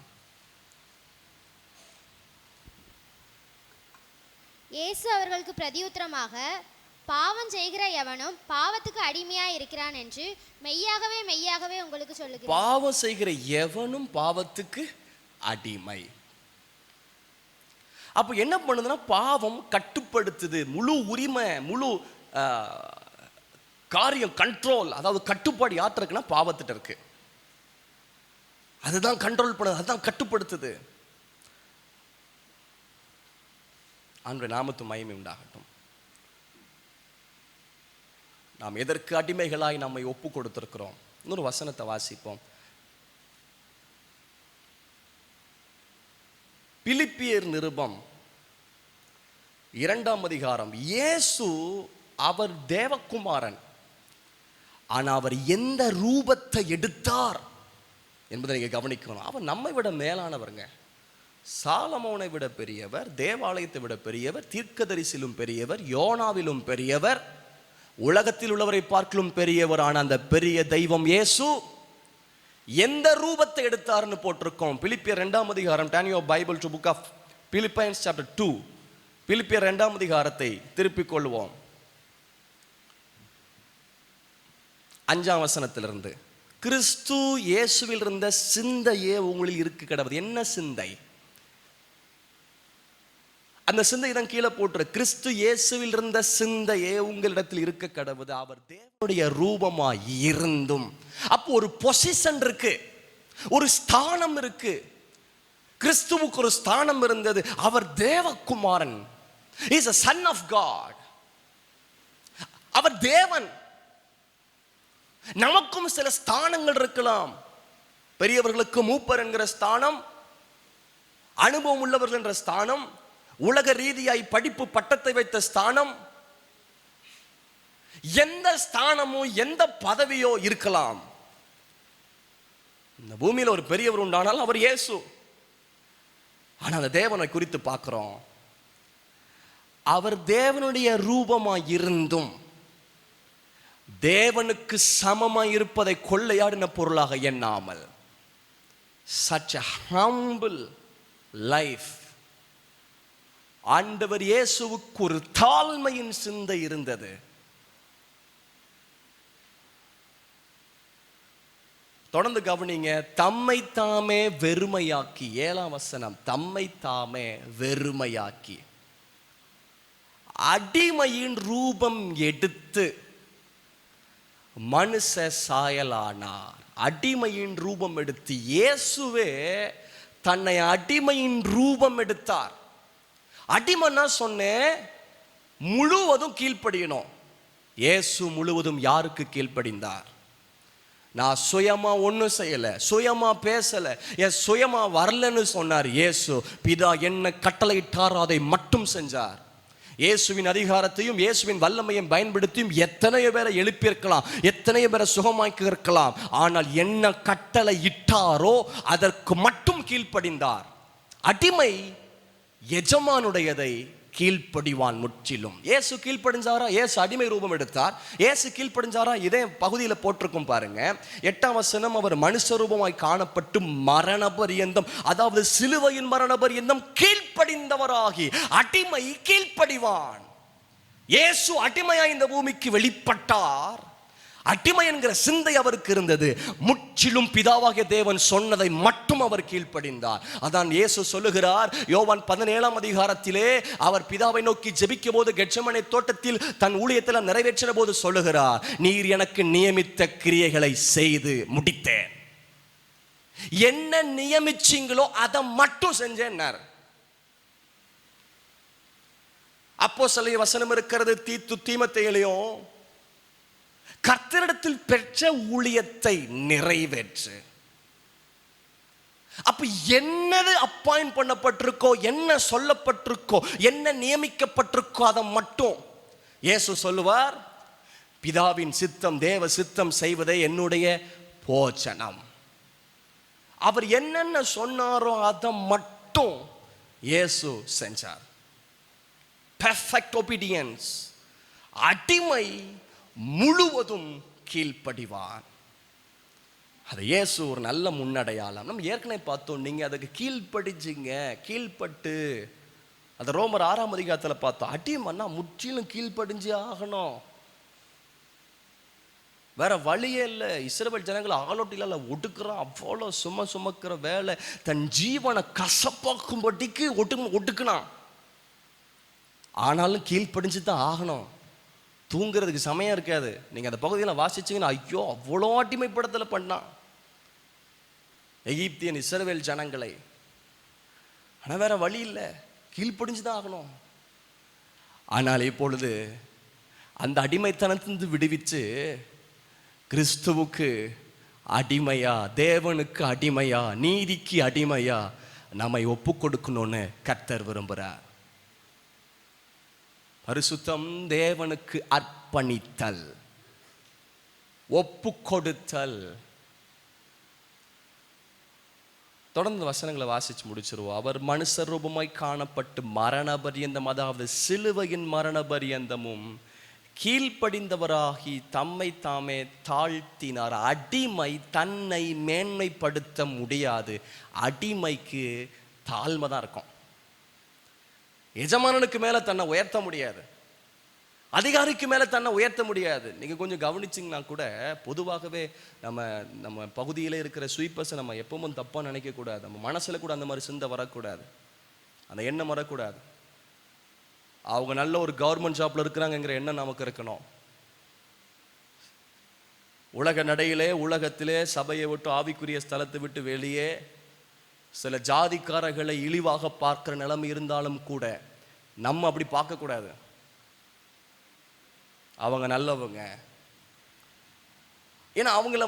இயேசு அவர்களுக்கு பிரதியுத்தரமாக, பாவம் செய்கிற எவனும் பாவத்துக்கு அடிமையாய் இருக்கிறான் என்று மெய்யாகவே மெய்யாகவே உங்களுக்கு சொல்லுகிறேன். பாவம் செய்கிற எவனும் பாவத்துக்கு அடிமை. அப்ப என்ன பண்ணுதுன்னா, பாவம் கட்டுப்படுத்துது. முழு உரிமை, முழு காரியம் கண்ட்ரோல், அதாவது கட்டுப்பாடு யார்கிட்ட இருக்குன்னா பாவத்திட்ட இருக்கு. அதுதான் கண்ட்ரோல் பண்ணுது, அதுதான் கட்டுப்படுத்துது. ஆண்டவருடைய நாமத்து மகிமை உண்டாகட்டும். நாம் எதற்கு அடிமைகளாய் நம்மை ஒப்பு கொடுத்திருக்கிறோம்? இன்னொரு வசனத்தை வாசிப்போம். பிலிப்பியர் நிருபம் 2ஆம் அதிகாரம். இயேசு அவர் தேவகுமாரன், ஆனா அவர் எந்த ரூபத்தை எடுத்தார் என்பதை நீங்க கவனிக்கணும். அவர் நம்மை விட மேலானவருங்க. சாலமோனை விட பெரியவர், தேவாலயத்தை விட பெரியவர், தீர்க்கதரிசிலும் பெரியவர், யோனாவிலும் பெரியவர், உலகத்தில் உள்ளவரை பார்க்கலும் பெரியவர். ஆன அந்த பெரிய தெய்வம் இயேசு எந்த ரூபத்தை எடுத்தார்னு போட்டிருக்கோம். பிலிப்பியர் 2ஆம் அதிகாரம். Turn your Bible to book of Philippians chapter 2. பிலிப்பியர் 2ஆம் அதிகாரத்தை திருப்பிக் கொள்வோம். 5ஆம் வசனத்திலிருந்து. கிறிஸ்து இயேசுவில் இருந்த சிந்தையே உங்களில் இருக்க கடவுது. என்ன சிந்தை? அந்த சிந்தை தான் கீழே போட்டுரு. கிறிஸ்து இயேசுவில் இருந்த சிந்தையே உங்களிடத்தில் இருக்க கடவுது. அவர் தேவனுடைய ரூபமாய் இருந்தும். அப்போ ஒரு பொசிஷன் இருக்கு, ஒரு ஸ்தானம் இருக்கு. கிறிஸ்துவுக்கு ஒரு ஸ்தானம் இருந்தது. அவர் தேவகுமாரன். He is a son of God. அவர் தேவன். நமக்கும் சில ஸ்தானங்கள் இருக்கலாம். பெரியவர்களுக்கு மூப்பர் என்கிற ஸ்தானம், அனுபவம் உள்ளவர்கள் என்ற ஸ்தானம், உலக ரீதியாய் படிப்பு பட்டத்தை வைத்த ஸ்தானம், எந்த ஸ்தானமோ எந்த பதவியோ இருக்கலாம். இந்த பூமியில் ஒரு பெரியவர் உண்டானால் அவர் இயேசு. ஆனா அந்த தேவனை குறித்து பார்க்கிறோம். அவர் தேவனுடைய ரூபமாய் இருந்தும் தேவனுக்கு சமமாய் இருப்பதை கொள்ளையாடின பொருளாக எண்ணாமல், such a humble life. ஆண்டவர் இயேசுவுக்கு ஒரு தாழ்மையின் சிந்தை இருந்தது. தொடர்ந்து கவனிங்க. தம்மை தாமே வெறுமையாக்கி, 7ஆம் வசனம். தம்மை தாமே வெறுமையாக்கி அடிமையின் ரூபம் எடுத்து மனுஷ சாயலானார். அடிமையின் ரூபம் எடுத்து இயேசுவே தன்னை அடிமையின் ரூபம் எடுத்தார். அடிமைன்னா சொன்னேன், முழுவதும் கீழ்ப்படியணும். இயேசு முழுவதும் யாருக்கு கீழ்ப்படிந்தார்? நான் சுயமா ஒன்றும் செய்யலை, சுயமா பேசலை, என் சுயமா வரலன்னு சொன்னார் இயேசு. பிதா என்ன கட்டளையிட்டாரோ அதை மட்டும் செஞ்சார். இயேசுவின் அதிகாரத்தையும் இயேசுவின் வல்லமையும் பயன்படுத்தியும் எத்தனையோ பேரை எழுப்பியிருக்கலாம், எத்தனையோ பேரை சுகமாக்கி இருக்கலாம். ஆனால் என்ன கட்டளை இட்டாரோ அதற்கு மட்டும் கீழ்ப்படிந்தார். அடிமை எஜமானுடையதை கீழ்ப்படிவான் முற்றிலும். இயேசு கீழ்ப்படிஞ்சாரா? இயேசு அடிமை ரூபம் எடுத்தார். இயேசு கீழ்ப்படிஞ்சாரா? இதே பகுதியில் போட்டிருக்கும் பாருங்க. 8ஆம் வசனம். அவர் மனுஷ ரூபமாய் காணப்பட்டு மரண பரியந்தம், அதாவது சிலுவையின் மரண பரியந்தம் கீழ்ப்படிந்தவராகி. அடிமை கீழ்ப்படிவான். இயேசு அடிமையாய் இந்த பூமிக்கு வெளிப்பட்டார். அடிமை என்கிற சிந்தை அவருக்கு இருந்தது. முற்றிலும் பிதாவாகிய தேவன் சொன்னதை மட்டும் அவர் கீழ்ப்படிந்தார். அதான் இயேசு சொல்லுகிறார் யோவான் 17ஆம் அதிகாரத்திலே, அவர் பிதாவை நோக்கி ஜெபிக்கும் போது கெத்செமனே தோட்டத்தில் தன் ஊழியத்தில் நிறைவேற்றின போது சொல்லுகிறார், நீர் எனக்கு நியமித்த கிரியைகளை செய்து முடித்தேன். என்ன நியமிச்சீங்களோ அதை மட்டும் செஞ்சேன்னார். அப்போஸ்தலர் வசனம் இருக்கிறது. தீமோத்தேயுவிலும் கர்த்தரிடத்தில் பெற்ற ஊழியத்தை நிறைவேற்று. அப்ப என்னது அப்பாயிண்ட் பண்ணப்பட்டிருக்கோ, என்ன சொல்லப்பட்டிருக்கோ, என்ன நியமிக்கப்பட்டிருக்கோ அதை மட்டும் இயேசு சொல்லுவார். பிதாவின் சித்தம், தேவ சித்தம் செய்வதே என்னுடைய போஜனம். அவர் என்னென்ன சொன்னாரோ அதை மட்டும் இயேசு செஞ்சார். Perfect obedience. அடிமை முழுவதும் கீழ்ப்படிவான். அது இயேசு ஒரு நல்ல முன்னடையாளம். நம்ம ஏற்கனவே பார்த்தோம். நீங்க அதுக்கு கீழ்ப்படிச்சிங்க, கீழ்பட்டு. அது ரோமர் 6ஆம் அதிகாரத்தில் பார்த்தோம். அடிமைன்னா முற்றிலும் கீழ்ப்படிஞ்சே ஆகணும், வேற வழியே இல்லை. இஸ்ரவேல் ஜனங்களை ஆலோட்டில ஒடுக்குறான். அவ்வளோ சுமக்கிற வேலை, தன் ஜீவனை கசப்பாக்கும்படிக்கு ஒடுக்குனான். ஆனாலும் கீழ்ப்படிஞ்சு தான் ஆகணும். தூங்குறதுக்கு சமயம் இருக்காது. நீங்கள் அந்த பகுதியில் வாசிச்சிங்கன்னா ஐயோ அவ்வளோ அடிமைப்படத்தில் பண்ணான் எகிப்தியன் இஸ்ரவேல் ஜனங்களை. ஆனால் வேற வழி இல்லை, கீழ்ப்படிஞ்சு தான் ஆகணும். ஆனால் இப்பொழுது அந்த அடிமைத்தனத்திலிருந்து விடுவிச்சு கிறிஸ்துவுக்கு அடிமையா, தேவனுக்கு அடிமையா, நீதிக்கு அடிமையா நம்மை ஒப்பு கொடுக்கணும்னு கர்த்தர் விரும்புகிறார். பரிசுத்தம் தேவனுக்கு அர்ப்பணித்தல், ஒப்பு கொடுத்தல். தொடர்ந்து வசனங்களை வாசிச்சு முடிச்சிருவோம். அவர் மனுஷர் ரூபமாய் காணப்பட்டு மரண பரியந்தம், அதாவது சிலுவையின் மரண பரியந்தமும் கீழ்ப்படிந்தவராகி தம்மை தாமே தாழ்த்தினார். அடிமை தன்னை மேன்மைப்படுத்த முடியாது. அடிமைக்கு தாழ்மை தான் இருக்கும். எஜமானனுக்கு மேல தன்னை உயர்த்த முடியாது, அதிகாரிக்கு மேல தன்னை உயர்த்த முடியாது. நீங்க கொஞ்சம் கவனிச்சிங்கன்னா கூட பொதுவாகவே நம்ம பகுதியில் இருக்கிற ஸ்வீப்பர்ஸை நம்ம எப்பவும் தப்பா நினைக்க கூடாது. நம்ம மனசுல கூட அந்த மாதிரி சிந்தை வரக்கூடாது, அந்த எண்ணம் வரக்கூடாது. அவங்க நல்ல ஒரு கவர்மெண்ட் ஜாப்ல இருக்கிறாங்கிற எண்ணம் நமக்கு இருக்கணும். உலக நடையிலே, உலகத்திலே சபையை விட்டு, ஆவிக்குரிய ஸ்தலத்தை விட்டு வெளியே சில ஜாதிக்காரர்களை இழிவாக பார்க்கிற நிலைமை இருந்தாலும் கூட நம்ம அப்படி பார்க்கக்கூடாது. அவங்க நல்லவங்க. ஏன்னா அவங்கள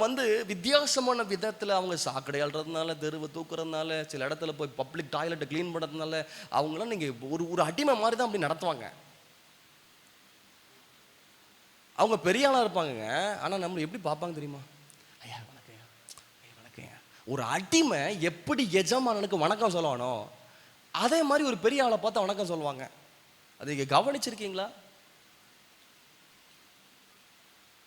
வித்தியாசமான விதத்தில் அவங்க சாக்கடை அல்றதுனால, தெருவை தூக்குறதுனால, சில இடத்துல போய் பப்ளிக் டாய்லெட்டை க்ளீன் பண்ணுறதுனால அவங்களாம் நீங்கள் ஒரு அடிமை மாதிரி தான் அப்படி நடத்துவாங்க. அவங்க பெரிய ஆளாக இருப்பாங்க, ஆனால் நம்மளை எப்படி பார்ப்பாங்க தெரியுமா? ஐயா வணக்கம், வணக்கம். ஒரு அடிமை எப்படி எஜமானனுக்கு வணக்கம் சொல்லவானோ அதே மாதிரி ஒரு பெரிய ஆளை பார்த்தா வணக்கம் சொல்லுவாங்க. அதை நீங்கள் கவனிச்சிருக்கீங்களா?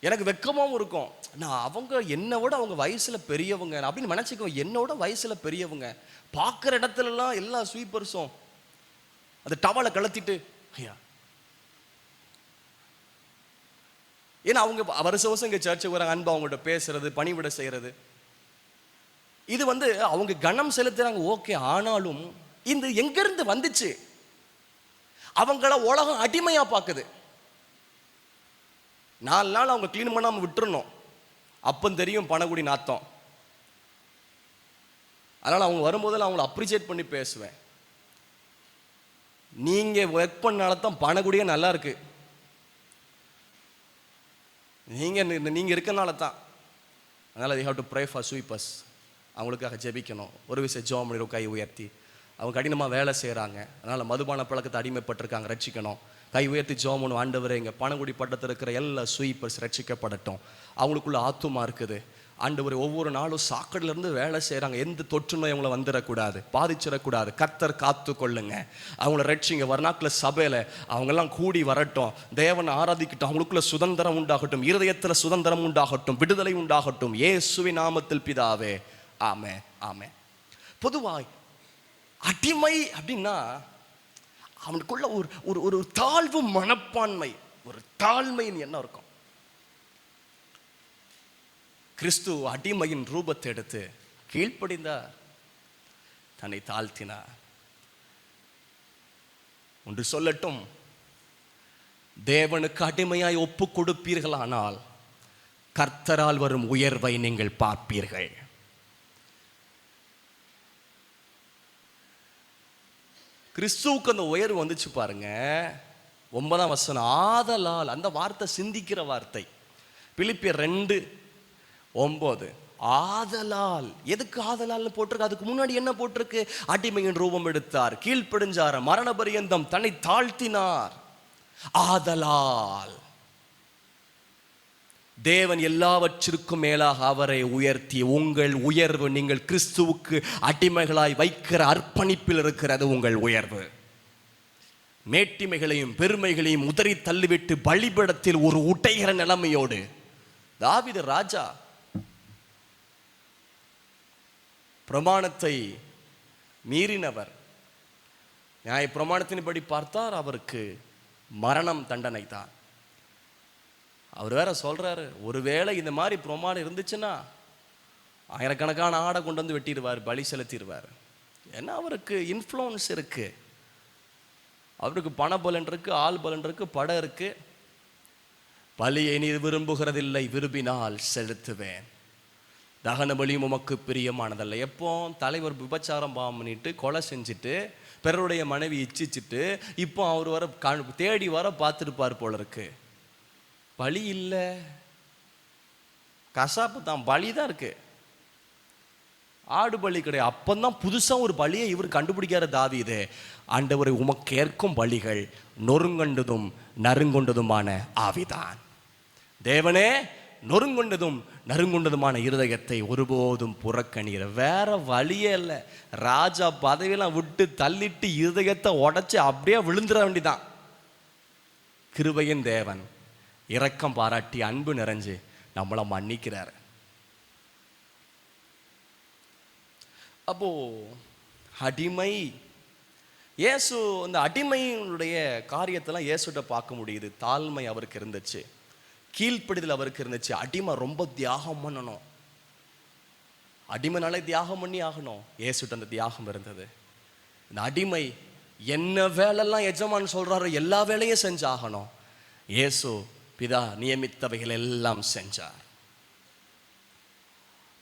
எனக்கு வெக்கமாகவும் இருக்கும். நான் அவங்க என்னோட அவங்க வயசுல பெரியவங்க அப்படின்னு நினச்சிக்குவேன். என்னோட வயசுல பெரியவங்க பார்க்குற இடத்துலலாம் எல்லா ஸ்வீப்பர்ஸும் அந்த டவலை கலத்திட்டு ஐயா, ஏன்னா அவங்க வருஷம் இங்கே சர்ச்சுக்கு வராங்க, அன்பு அவங்கள்ட்ட பேசுறது, பணிவிட செய்யறது, இது அவங்க கனம் செலுத்துறாங்க. ஓகே, ஆனாலும் இந்த எங்கிருந்து வந்துச்சு? அவங்கள உலகம் அடிமையா பார்க்குது. 4 நாள் அவங்க கிளீன் பண்ணாமல் விட்டுறணும், அப்போ தெரியும் பணகுடி நாத்தம். அதனால் அவங்க வரும்போதெல்லாம் அவங்கள அப்ரிஷியேட் பண்ணி பேசுவேன். நீங்கள் ஒர்க் பண்ணால தான் பணகுடியே நல்லா இருக்கு, நீங்கள் இருக்கனால தான். அதனால் we have to pray for sweepers. அவங்களுக்காக ஜெபிக்கணும். ஒரு விஷயம் ஜெபம் பண்ணி கை உயர்த்தி, அவங்க கடினமாக வேலை செய்கிறாங்க, அதனால் மதுபான பழக்கத்தை அடிமைப்பட்டிருக்காங்க, ரட்சிக்கணும். கை உயர்த்தி ஜெபம் பண்ணும். ஆண்டவரே, இங்கே பணங்குடி பட்டத்தில் இருக்கிற எல்லா ஸ்வீப்பர்ஸ் ரட்சிக்கப்படட்டும். அவங்களுக்குள்ள ஆத்துமா இருக்குது ஆண்டவரே. ஒவ்வொரு நாளும் சாக்கடையிலேருந்து வேலை செய்கிறாங்க, எந்த தொற்று நோய் அவங்கள வந்துடக்கூடாது, பாதிச்சிடக்கூடாது. கர்த்தர் காத்து கொள்ளுங்க, அவங்கள ரட்சிங்க. வர்ணாக்கில் சபையில் அவங்கெல்லாம் கூடி வரட்டும், தேவனை ஆராதிக்கட்டும். அவங்களுக்குள்ள சுதந்திரம் உண்டாகட்டும், இருதயத்தில் சுதந்திரம் உண்டாகட்டும், விடுதலை உண்டாகட்டும். இயேசுவின் நாமத்தில் பிதாவே, ஆமே ஆமே. பொதுவாக அடிமை அப்படின்னா அவனுக்குள்ள ஒரு ஒரு தாழ்வு மனப்பான்மை, ஒரு தாழ்மையின் எண்ணம் இருக்கும். கிறிஸ்து அடிமையின் ரூபத்தை எடுத்து கீழ்ப்படிந்தார், தன்னை தாழ்த்தினார். ஒன்று சொல்லட்டும், தேவனுக்கு அடிமையாய் ஒப்பு கொடுப்பீர்களானால் கர்த்தரால் வரும் உயர்வை நீங்கள் பார்ப்பீர்கள். கிறிஸ்துவுக்கு அந்த உயர்வு வந்துச்சு பாருங்க. 9ஆம் வசனம், ஆதலால். அந்த வார்த்தை சிந்திக்கிற வார்த்தை. பிலிப்பியர் 2:9. ஆதலால். எதுக்கு ஆதலால் போட்டிருக்கு? அதுக்கு முன்னாடி என்ன போட்டிருக்கு? அடிமையின் ரூபம் எடுத்தார், கீழ்ப்படிஞ்சார், மரண பரியந்தம் தன்னை தாழ்த்தினார். ஆதலால் தேவன் எல்லாவற்றிற்கும் மேலாக அவரை உயர்த்தி, உங்கள் உயர்வு நீங்கள் கிறிஸ்துவுக்கு அடிமைகளாய் வைக்கிற அர்ப்பணிப்பில் இருக்கிறது உங்கள் உயர்வு. மேட்டிமைகளையும் பெருமைகளையும் உதறி தள்ளிவிட்டு பலிபீடத்தில் ஒரு உடைகிற நிலைமையோடு தாவீது ராஜா பிரமாணத்தை மீறினவர். நியாய பிரமாணத்தின்படி பார்த்தார், அவருக்கு மரணம் தண்டனை தான். அவர் வேற சொல்றாரு, ஒருவேளை இந்த மாதிரி பிரமாணம் இருந்துச்சுன்னா ஆயிரக்கணக்கான ஆடை கொண்டு வெட்டிடுவார், பலி செலுத்திடுவார். ஏன்னா அவருக்கு இன்ஃப்ளூயன்ஸ் இருக்கு, அவருக்கு பண பலன் இருக்கு, ஆள் பலன் இருக்கு, படம் இருக்கு. பலியை நீர் விரும்புகிறதில்லை, விரும்பினால் செலுத்துவேன். தகன பலியும் உமக்கு பிரியமானதல்ல. எப்போ தலைவர் விபச்சாரம் பாவம் பண்ணிட்டு கொலை செஞ்சுட்டு பிறருடைய மனைவி இச்சிச்சுட்டு இப்போ அவர் வர தேடி வர பார்த்துருப்பார் போல இருக்கு. பலி இல்லை, கசாப்பு தான், பலி தான் இருக்கு, ஆடு பலி கிடையாது. அப்பந்தான் புதுசா ஒரு பலியை இவர் கண்டுபிடிக்காத தாவீது, ஆண்டவரை உமக்கேற்கும் பலிகள் நொறுங்கொண்டதும் நறுங்கொண்டதுமான ஆவிதான். தேவனே, நொறுங்கொண்டதும் நறுங்கொண்டதுமான இருதயத்தை ஒருபோதும் புறக்கணிகிற. வேற வழியே இல்லை. ராஜா பதவியெல்லாம் விட்டு தள்ளிட்டு இருதயத்தை உடைச்சு அப்படியே விழுந்துட வேண்டிதான். கிருபையின் தேவன் இரக்கம் பாராட்டி அன்பு நிறைஞ்சு நம்மளை மன்னிக்கிறார். அப்போ அடிமை இயேசு, அந்த அடிமையினுடைய காரியத்தெல்லாம் இயேசுகிட்ட பார்க்க முடியுது. தாழ்மை அவருக்கு இருந்துச்சு, கீழ்ப்படிதல் அவருக்கு இருந்துச்சு. அடிமை ரொம்ப தியாகம் பண்ணணும், அடிமைனாலே தியாகம் பண்ணி ஆகணும். இயேசுகிட்ட அந்த தியாகம் இருந்தது. இந்த அடிமை என்ன வேலைலாம் எஜமான் சொல்றாரோ எல்லா வேலையும் செஞ்சாகணும். இயேசு பிதா நியமித்தவைகள் எல்லாம் செஞ்சார்.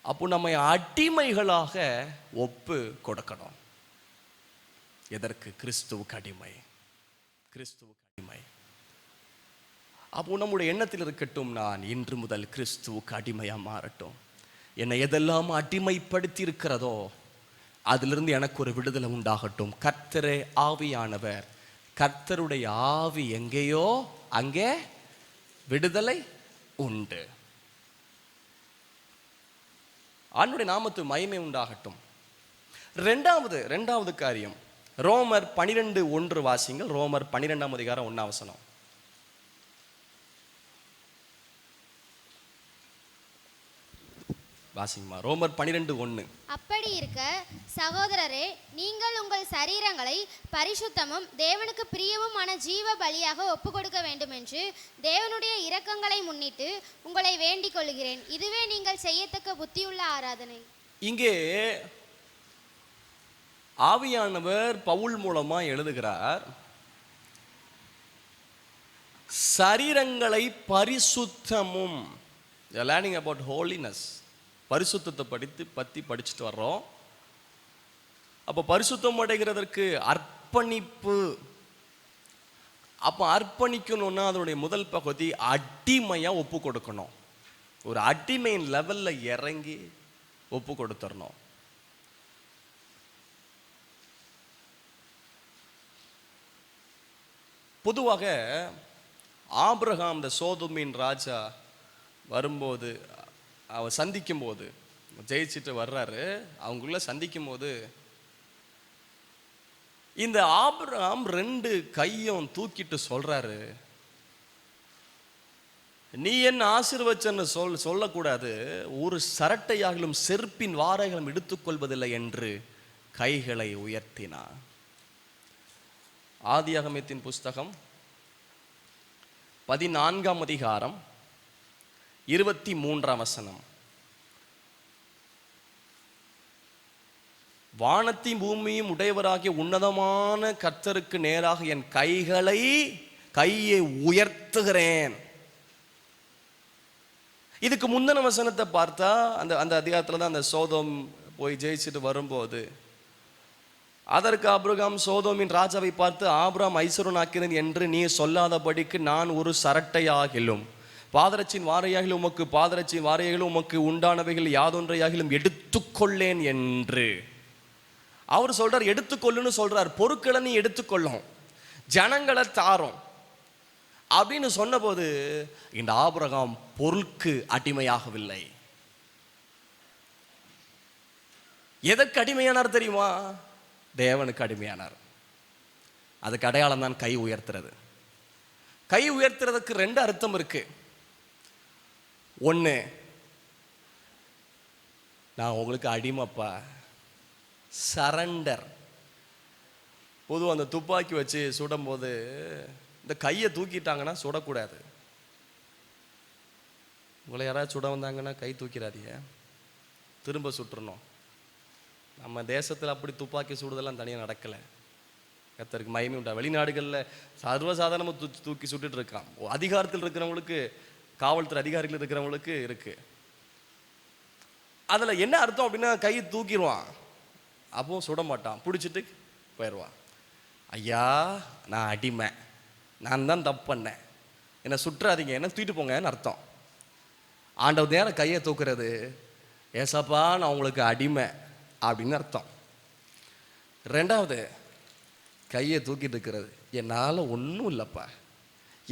அப்போ நம்ம அடிமைகளாக ஒப்பு கொடுக்கணும். எதற்கு? கிறிஸ்துவுக்கு அடிமை, கிறிஸ்துவுக்கு அடிமை. அப்போ நம்முடைய எண்ணத்தில் இருக்கட்டும், நான் இன்று முதல் கிறிஸ்துவுக்கு அடிமையா மாறட்டும். என்னை எதெல்லாம் அடிமைப்படுத்தி இருக்கிறதோ அதிலிருந்து எனக்கு ஒரு விடுதலை உண்டாகட்டும். கர்த்தரே ஆவியானவர், கர்த்தருடைய ஆவி எங்கேயோ அங்கே விடுதலை உண்டு. ஆண்டவருடைய நாமத்து மகிமை உண்டாகட்டும். ரெண்டாவது காரியம், ரோமர் 12:1 வாசிங்கள். ரோமர் 12ஆம் அதிகாரம் 1ஆம் வசனம். வாசிங்கம்மா. ரோமர் 12:1. அப்படி இருக்க சகோதரரே, நீங்கள் உங்கள் சரீரங்களை பரிசுத்தமும் தேவனுக்கு பிரியமுமான ஜீவ பலியாக ஒப்பு கொடுக்க வேண்டும் என்று தேவனுடைய இரக்கங்களை முன்னிட்டு உங்களை வேண்டிக் கொள்கிறேன். இதுவே நீங்கள் செய்யத்தக்க புத்தியுள்ள ஆராதனை. இங்கே ஆவியானவர் பவுல் மூலமா எழுதுகிறார், சரீரங்களை பரிசுத்தமும், லேர்னிங் அபவுட் ஹோலினஸ், பரிசுத்தத்தை பற்றி படிச்சுட்டு வர்றோம். அப்போ பரிசுத்தம் அடைகிறதற்கு அர்ப்பணிப்பு. அப்போ அர்ப்பணிக்கணும்னா அதனுடைய முதல் பகுதி அடிமையா ஒப்பு கொடுக்கணும். ஒரு அடிமையின் லெவல்ல இறங்கி ஒப்பு கொடுத்துடணும். பொதுவாக ஆபிரகாம் இந்த சோதோமின் ராஜா வரும்போது, அவர் சந்திக்கும் போது, ஜெயிச்சுட்டு வர்றாரு, அவங்களுக்குள்ள சந்திக்கும் போது இந்த ஆபிரகாம் 2 கையும் தூக்கிட்டு சொல்றாரு, நீ என்ன ஆசீர்வச்சன்னு சொல்லக்கூடாது, ஒரு சரட்டையாகலும் செருப்பின் வாரைகளும் எடுத்துக்கொள்வதில்லை என்று கைகளை உயர்த்தினார். ஆதியாகமத்தின் புஸ்தகம் 14ஆம் அதிகாரம் 23ஆம் வசனம். வானத்தையும் பூமியும் உடையவராகிய உன்னதமான கர்த்தருக்கு நேராக என் கையை உயர்த்துகிறேன். இதுக்கு முந்தின வசனத்தை பார்த்தா அந்த அதிகாரத்தில் தான் அந்த சோதோம் போய் ஜெயிச்சுட்டு வரும்போது, அதற்கு ஆபிரகாம் சோதோமின் ராஜாவை பார்த்து, ஆபிரகாம் ஐஸ்வரனாக்கிறேன் என்று நீ சொல்லாதபடிக்கு நான் ஒரு சரட்டையாகிலும் பாதரட்சியின் வாரையாகிலும் உமக்கு பாதரட்சியின் வாரையாகிலும் உமக்கு உண்டானவைகள் யாதொன்றையாகிலும் எடுத்துக்கொள்ளேன் என்று அவர் சொல்றார். எடுத்துக்கொள்ளுன்னு சொல்றார். பொருட்களை நீ எடுத்துக்கொள்ளும், ஜனங்களை தாரும் அப்படின்னு சொன்னபோது இந்த ஆபிரகாம் பொருளுக்கு அடிமையாகவில்லை. எதற்கு அடிமையானார் தெரியுமா? தேவனுக்கு அடிமையானார். அதுக்கு அடையாளம் தான் கை உயர்த்துறது. கை உயர்த்துறதுக்கு 2 அர்த்தம் இருக்கு. ஒன்று, நான் உங்களுக்கு அடிமைப்பா, சரண்டர். பொதுவாக அந்த துப்பாக்கி வச்சு சுடும் போது இந்த கையை தூக்கிட்டாங்கன்னா சுடக்கூடாது. உங்களை யாராவது சுட வந்தாங்கன்னா கை தூக்கிறாதீங்க, திரும்ப சுட்டுறணும். நம்ம தேசத்தில் அப்படி துப்பாக்கி சுடுதெல்லாம் தனியாக நடக்கலை. கர்த்தருக்கு மகிமை உண்டா. வெளிநாடுகளில் சர்வசாதாரணமாக தூக்கி சுட்டுட்டு இருக்கான். அதிகாரத்தில் இருக்கிறவங்களுக்கு, காவல்துறை அதிகாரிகள் இருக்கிறவங்களுக்கு இருக்கு. அதில் என்ன அர்த்தம் அப்படின்னா, கையை தூக்கிடுவான், அப்பவும் சுட மாட்டான், பிடிச்சிட்டு போயிடுவான். ஐயா நான் அடிமை, நான் தான் தப்பு பண்ணேன், என்னை சுற்றாதீங்க, என்ன தூக்கிட்டு போங்கன்னு அர்த்தம். ஆண்டவர் நேரம் கையை தூக்குறது, ஏசப்பா நான் உங்களுக்கு அடிமை அப்படின்னு அர்த்தம். ரெண்டாவது, கையை தூக்கிட்டு இருக்கிறது, என்னால் ஒன்றும் இல்லைப்பா,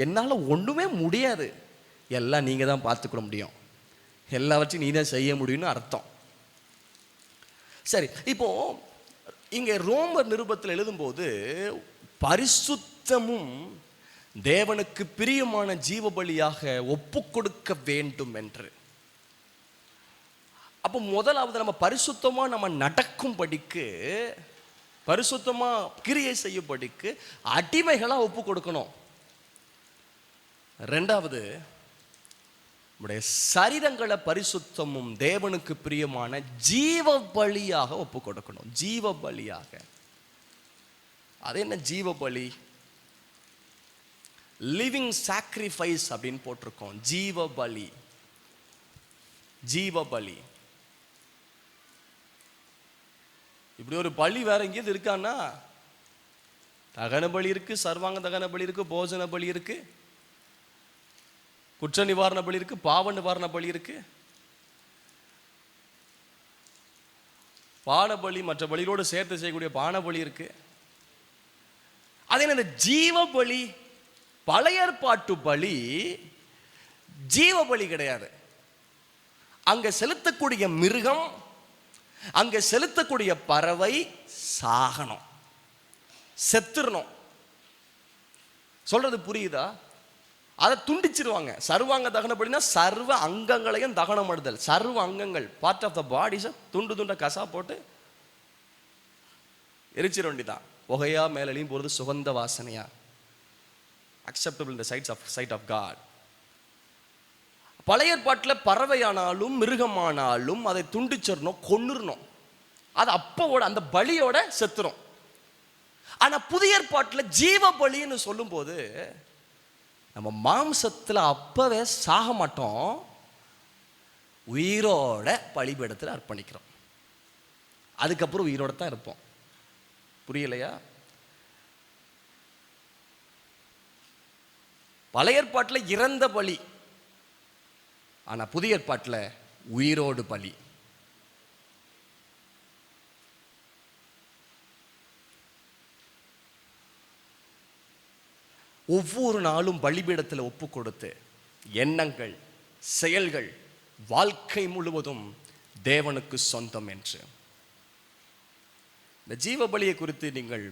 என்னால் ஒன்றுமே முடியாது, எல்லாம் நீங்கள் தான் பார்த்துக்க முடியும், எல்லாவற்றையும் நீ தான் செய்ய முடியும்னு அர்த்தம். சரி, இப்போ இங்கே ரோமர் நிருபத்தில் எழுதும்போது பரிசுத்தமும் தேவனுக்கு பிரியமான ஜீவ பலியாக ஒப்பு கொடுக்க வேண்டும் என்று. அப்போ முதலாவது நம்ம பரிசுத்தமா நம்ம நடக்கும்படிக்கு, பரிசுத்தமா கிரியை செய்யும்படிக்கு அடிமைகளா ஒப்பு கொடுக்கணும். ரெண்டாவது, நம்முடைய சரீரங்களை பரிசுத்தமும் தேவனுக்கு பிரியமான ஜீவ பலியாக ஒப்பு கொடுக்கணும். ஜீவ பலியாக. அது என்ன ஜீவ பலி? லிவிங் சாக்ரிஃபைஸ் அப்படின்னு போட்டிருக்கோம். ஜீவ பலி, ஜீவ பலி. இப்படி ஒரு பலி வேற எங்கேயும் இருக்கான்னா, தகன பலி இருக்கு, சர்வாங்க தகன பலி இருக்கு, போஜன பலி இருக்கு, குற்ற நிவாரண பலி இருக்கு, பாவ நிவாரண பலி இருக்கு, பான பலி, மற்ற பலியோடு சேர்த்து செய்யக்கூடிய பான பலி இருக்கு. அதே என்ன ஜீவ பலி? பழைய ஏற்பாட்டு பலி ஜீவ பலி கிடையாது. அங்க செலுத்தக்கூடிய மிருகம், அங்க செலுத்தக்கூடிய பறவை சாகணும், செத்துறணும். சொல்றது புரியுதா? அதை துண்டிச்சிருவாங்க. சர்வாங்க தகன பலினா சர்வ அங்கங்களையும் தகனம் பண்ணுதல். சர்வ அங்கங்கள், பார்ட் ஆஃப் த பாடிஸை துண்டு துண்ட கசா போட்டு எரிச்சிட வேண்டிதான். புகையா மேலையும் போறது சுகந்த வாசனையா, acceptable in the sight of God. பழைய ஏற்பாட்டில் பறவையானாலும் மிருகமானாலும் அதை துண்டிச்சிடணும், கொன்னுறணும். அது அப்போட அந்த பலியோட செத்துரும். ஆனா புதிய ஏற்பாட்டில் ஜீவ பலின்னு சொல்லும் போது நம்ம மாம்சத்தில் அப்பவே சாக மாட்டோம், உயிரோட பலிபீடத்தில் அர்ப்பணிக்கிறோம். அதுக்கப்புறம் உயிரோட தான் இருப்போம். புரியலையா? பழைய ஏற்பாட்டில் இறந்த பலி, ஆனா புதிய ஏற்பாட்டில் உயிரோடு பலி. ஒவ்வொரு நாளும் பலிபீடத்தில் ஒப்பு கொடுத்து எண்ணங்கள், செயல்கள், வாழ்க்கை முழுவதும் தேவனுக்கு சொந்தம் என்று. இந்த ஜீவ பலியை குறித்து நீங்கள்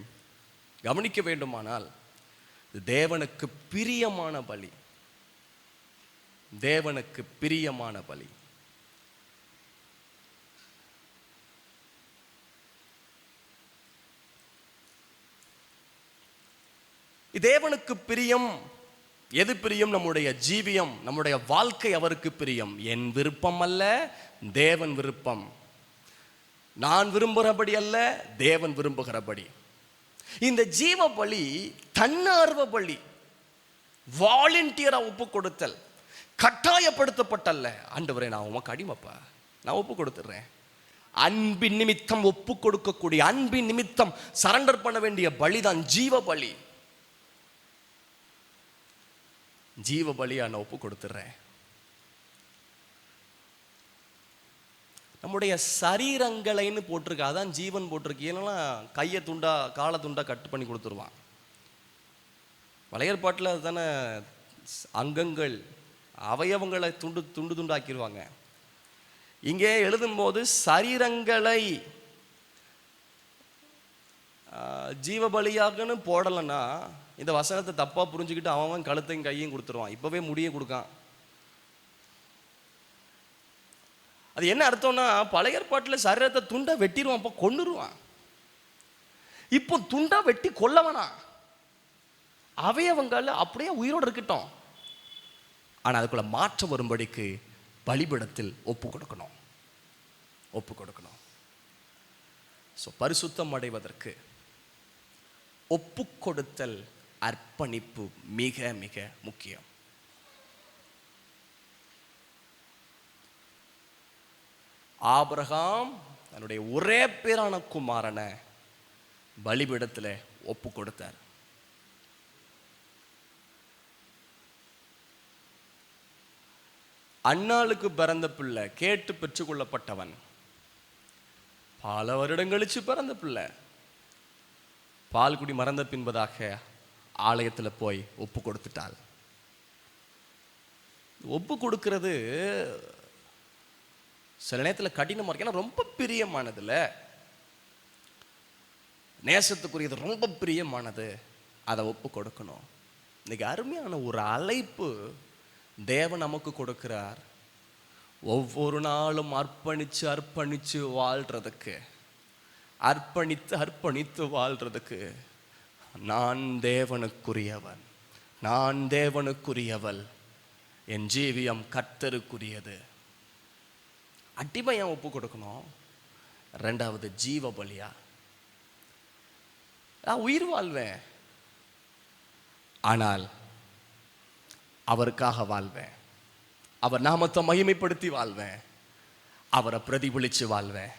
கவனிக்க வேண்டுமானால், தேவனுக்கு பிரியமான பலி, தேவனுக்கு பிரியமான பலி. தேவனுக்கு பிரியம். எது பிரியம்? நம்முடைய ஜீவியம், நம்முடைய வாழ்க்கை அவருக்கு பிரியம். என் விருப்பம் அல்ல, தேவன் விருப்பம். நான் விரும்புகிறபடி அல்ல, தேவன் விரும்புகிறபடி. இந்த ஜீவ பலி தன்னார்வ பலி, வாலண்டியரா ஒப்பு கொடுத்தல், கட்டாயப்படுத்தப்பட்டல்ல. ஆண்டவரே நான் உமக்கு அடிமைப்பா, நான் ஒப்பு கொடுத்துறேன். அன்பின் நிமித்தம் ஒப்பு கொடுக்கக்கூடிய, அன்பின் நிமித்தம் சரண்டர் பண்ண வேண்டிய பலிதான் ஜீவ பலி. ஜீவ பலியா நான் ஒப்பு கொடுத்துறேன். நம்முடைய சரீரங்களைன்னு போட்டிருக்கு, அதான் ஜீவன் போட்டிருக்கு. ஏன்னா கையை துண்டா காலை துண்டா கட்டு பண்ணி கொடுத்துருவான். பழைய ஏற்பாட்டில் அதுதானே அங்கங்கள், அவயவங்களை துண்டு துண்டு துண்டாக்கிடுவாங்க. இங்கே எழுதும்போது சரீரங்களை ஜீவபலியாகன்னு போடலைன்னா, இந்த வசனத்தை தப்பா புரிஞ்சுக்கிட்டு அவன் கழுத்தையும் கையும் கொடுத்துருவான், இப்பவே முடிய கொடுக்கான். அது என்ன அர்த்தம்னா, பழைய ஏற்பாட்டில் சரீரத்தை துண்டா வெட்டிடுவான், அப்போ கொன்னுருவான். இப்போ துண்டா வெட்டி கொல்லவனா, அவயவங்கள் அப்படியே உயிரோடு இருக்கட்டும். ஆனால் அதுக்குள்ள மாற்றம் வரும்படிக்கு பலிபீடத்தில் ஒப்பு கொடுக்கணும், ஒப்பு கொடுக்கணும். ஸோ பரிசுத்தம் அடைவதற்கு ஒப்பு கொடுத்தல், அர்ப்பணிப்பு மிக மிக முக்கியம். ஆபிரகாம் தன்னுடைய ஒரே பேரான குமாரனை பலிபீடத்தில் ஒப்பு கொடுத்தார். அன்னாளுக்கு பிறந்த பிள்ளை, கேட்டு பெற்றுக்கொள்ளப்பட்டவன், பல வருடம் கழிச்சு பிறந்த பிள்ளை, பால் குடி மறந்த பின்பதாக ஆலயத்தில் போய் ஒப்பு கொடுத்துட்டாள். ஒப்பு கொடுக்கிறது சில நேரத்தில் கடினமாக இருக்கு. ஏன்னா ரொம்ப பிரியமானதுல, நேசத்துக்குரியது, ரொம்ப பிரியமானது, அதை ஒப்பு கொடுக்கணும். இன்னைக்கு அருமையான ஒரு அழைப்பு தேவன் நமக்கு கொடுக்கிறார். ஒவ்வொரு நாளும் அர்ப்பணிச்சு அர்ப்பணிச்சு வாழ்றதுக்கு, அர்ப்பணித்து வாழ்றதுக்கு. நான் தேவனுக்குரியவன், நான் தேவனுக்குரியவள், என் ஜீவியம் கர்த்தருக்குரியது. அடிமையா ஒப்பு கொடுக்கணும். ரெண்டாவது ஜீவ பலியா. நான் உயிர் வாழ்வேன், ஆனால் அவருக்காக வாழ்வேன், அவர் நாமத்தை மகிமைப்படுத்தி வாழ்வேன், அவரை பிரதிபலிச்சு வாழ்வேன்.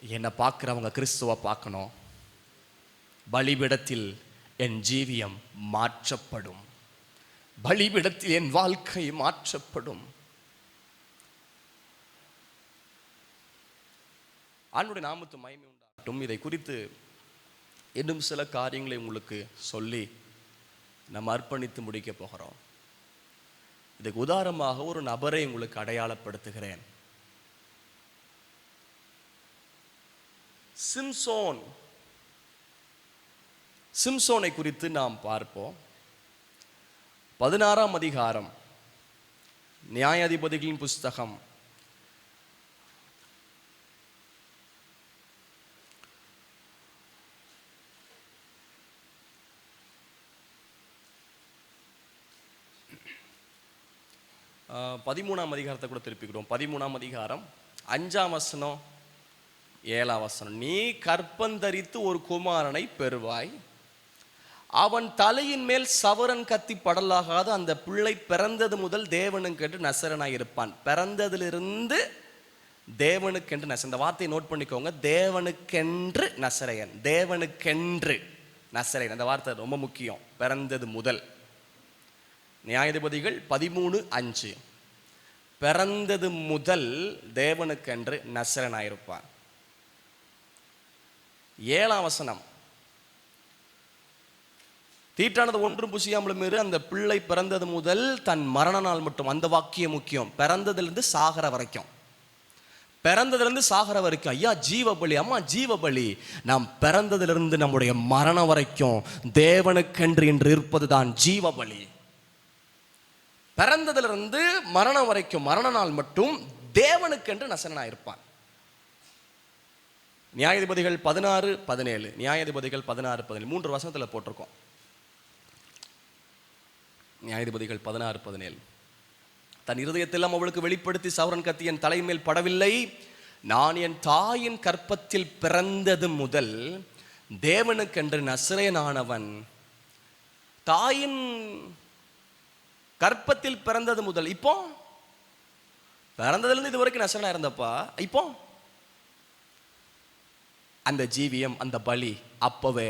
என்னை பார்க்குறவங்க கிறிஸ்துவை பார்க்கணும். பலிபீடத்தில் என் ஜீவியம் மாற்றப்படும், பலிபீடத்தில் என் வாழ்க்கை மாற்றப்படும். ஆண்டவருடைய நாமத்து மகிமை உண்டாகட்டும். இதை குறித்து இன்னும் சில காரியங்களை உங்களுக்கு சொல்லி நம்ம அர்ப்பணித்து முடிக்க போகிறோம். இதுக்கு உதாரணமாக ஒரு நபரை உங்களுக்கு அடையாளப்படுத்துகிறேன். சிம்சோனை குறித்து நாம் பார்ப்போம். 16ஆம் அதிகாரம், நியாயாதிபதிகளின் புஸ்தகம், 13ஆம் அதிகாரத்தை கூட திருப்பிக்கிறோம். 13ஆம் அதிகாரம் 5ஆம் வசனம் 7ஆம் வசனம். நீ கற்பந்தரித்து ஒரு குமாரனை பெறுவாய், அவன் தலையின் மேல் சவரன் கத்தி படலாகாது, அந்த பிள்ளை பிறந்தது முதல் தேவனுக்கென்று நசரனாய் இருப்பான். பிறந்ததிலிருந்து தேவனுக்கென்று நசரன். இந்த வார்த்தையை நோட் பண்ணிக்கோங்க. தேவனுக்கென்று நசரையன், தேவனுக்கென்று நசரையன். அந்த வார்த்தை ரொம்ப முக்கியம். பிறந்தது முதல். நியாயாதிபதிகள் 13:5. பிறந்தது முதல் தேவனுக்கென்று நசரனாயிருப்பான். 7ஆம் வசனம், தீட்டானது ஒன்றும் புசியாமலும் இரு, அந்த பிள்ளை பிறந்தது முதல் தன் மரண நாள் மட்டும். அந்த வாக்கியம் முக்கியம். பிறந்ததிலிருந்து சாகர வரைக்கும், பிறந்ததிலிருந்து சாகர வரைக்கும். ஐயா ஜீவபலி, அம்மா ஜீவபலி. நாம் பிறந்ததிலிருந்து நம்முடைய மரணம் வரைக்கும் தேவனுக்கென்று என்று இருப்பதுதான் ஜீவபலி. பிறந்ததிலிருந்து மரணம் வரைக்கும், மரண நாள் மட்டும் தேவனுக்கென்று நசரனாயிருப்பான். நியாயாதிபதிகள் 16:17. நியாயாதிபதிகள் 16:17 3 வசனத்தில் போட்டிருக்கோம். நியாயாதிபதிகள் 16:17. தன் இருதயத்தெல்லாம் அவளுக்கு வெளிப்படுத்தி சவரன் கத்தி என் தலைமேல் படவில்லை, நான் என் தாயின் கற்பத்தில் பிறந்தது முதல் தேவனுக்கென்று நசரேயனானவன். தாயின் கற்பத்தில் பிறந்தது முதல். இப்போ பிறந்ததுலேருந்து இது வரைக்கும் நசரனா இருந்தப்பா, இப்போ அந்த ஜீவியம், அந்த பலி அப்பவே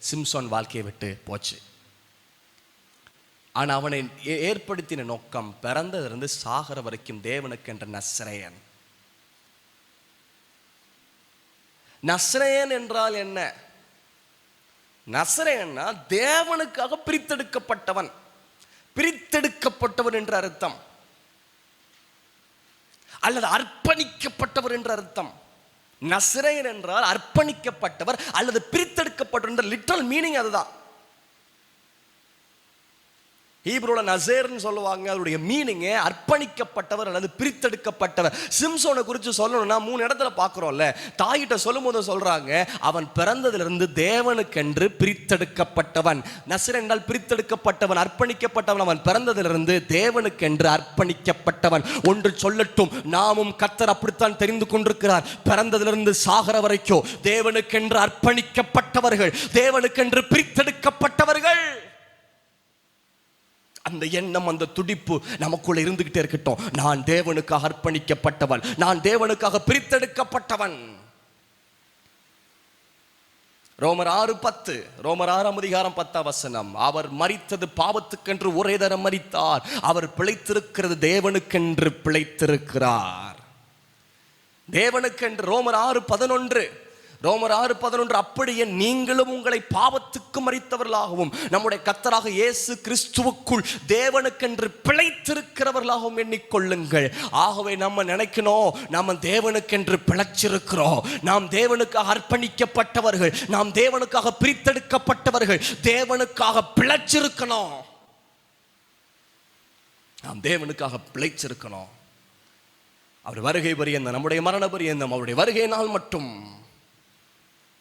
சிம்சோன் வாழ்க்கையை விட்டு போச்சு. ஆனா அவனை ஏற்படுத்தின நோக்கம் பிறந்ததிலிருந்து சாகர வரைக்கும் தேவனுக்கென்ற நசரேயன். நசரேயன் என்றால் என்ன? நசரேயன்னா தேவனுக்காக பிரித்தெடுக்கப்பட்டவன், பிரித்தெடுக்கப்பட்டவர் என்ற அர்த்தம், அல்லது அர்ப்பணிக்கப்பட்டவர் என்ற அர்த்தம். நசரேயன் என்றால் அர்ப்பணிக்கப்பட்டவர் அல்லது பிரித்தெடுக்கப்பட்டவர் என்ற லிட்டரல் மீனிங் அதுதான். ஹீப்ரூல நசேர்னு சொல்லுவாங்க. அதோடைய மீனிங் அர்ப்பணிக்கப்பட்டவர் அல்லது பிரித்தெடுக்கப்பட்டவர். சிம்சோனை குறித்து சொல்லணும்னா 3 இடத்துல பார்க்குறோம்ல. தாயிட்ட சொல்லும் போது சொல்றாங்க, அவன் பிறந்ததிலிருந்து தேவனுக்கென்று பிரித்தெடுக்கப்பட்டவன். நசர் என்றால் பிரித்தெடுக்கப்பட்டவன், அர்ப்பணிக்கப்பட்டவன். அவன் பிறந்ததிலிருந்து தேவனுக்கென்று அர்ப்பணிக்கப்பட்டவன். ஒன்று சொல்லட்டும், நாமும் கர்த்தர் அப்படித்தான் தெரிந்து கொண்டிருக்கிறார். பிறந்ததிலிருந்து சாகர வரைக்கும் தேவனுக்கென்று அர்ப்பணிக்கப்பட்டவர்கள், தேவனுக்கென்று பிரித்தெடுக்கப்பட்டவர்கள். அந்த எண்ணம், அந்த துடிப்பு நமக்குள்ள இருந்துகிட்டே இருக்கட்டும். நான் தேவனுக்காக அர்ப்பணிக்கப்பட்டவன், நான் தேவனுக்காக பிரித்தெடுக்கப்பட்டவன். ரோமர் 6:10, ரோமர் 6:10. அவர் மரித்தது பாவத்துக்கென்று ஒரே தரம் மரித்தார், அவர் பிழைத்திருக்கிறது தேவனுக்கென்று பிழைத்திருக்கிறார். தேவனுக்கென்று. ரோமர் 6:11, அப்படியே நீங்களும் உங்களை பாவத்துக்கு மரித்தவர்களாகவும் நம்முடைய கர்த்தராக இயேசு கிறிஸ்துவுக்குள் தேவனுக்கென்று பிழைத்திருக்கிறவர்களாகவும் எண்ணிக்கொள்ளுங்கள். ஆகவே நம்ம நினைக்கணும், நம்ம தேவனுக்கென்று பிழைச்சிருக்கிறோம், நாம் தேவனுக்காக அர்ப்பணிக்கப்பட்டவர்கள், நாம் தேவனுக்காக பிரித்தெடுக்கப்பட்டவர்கள், தேவனுக்காக பிழைச்சிருக்கணும், நாம் தேவனுக்காக பிழைச்சிருக்கணும். அவர் வருகை பரியந்தம், நம்முடைய மரண பரியந்தம், அவருடைய வருகை நாள் மட்டும்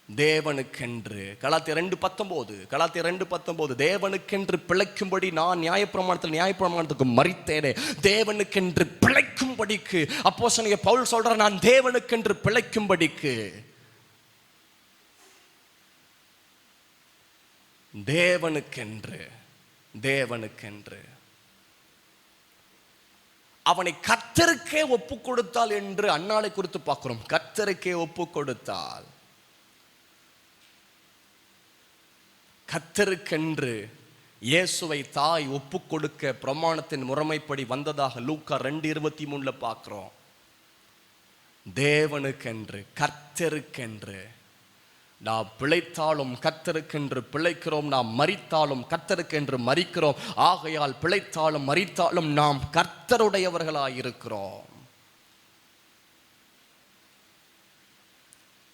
தேவனுக்கென்று. கலாத்தியர் 2:19, தேவனுக்கென்று பிழைக்கும்படி நான் நியாயப்பிரமாணத்துக்கு மரித்தேனே, தேவனுக்கென்று பிழைக்கும்படிக்கு. அப்போஸ்தலனாகிய பவுல் சொல்றார், நான் தேவனுக்கென்று பிழைக்கும்படிக்கு. தேவனுக்கென்று அவனை கர்த்தருக்கே ஒப்பு கொடுத்தால் என்று அன்னாளை குறித்து பார்க்கிறோம். கர்த்தருக்கே ஒப்பு கொடுத்தால், கர்த்தருக்கென்று இயேசுவை தாய் ஒப்பு கொடுக்க பிரமாணத்தின் முறைமைப்படி வந்ததாக லூக்கா 2:23 பார்க்கிறோம். தேவனுக்கென்று, கர்த்தருக்கென்று. நாம் பிழைத்தாலும் கர்த்தருக்கென்று பிழைக்கிறோம், நாம் மரித்தாலும் கர்த்தருக்கென்று மரிக்கிறோம். ஆகையால் பிழைத்தாலும் மரித்தாலும் நாம் கர்த்தருடையவர்களாயிருக்கிறோம்.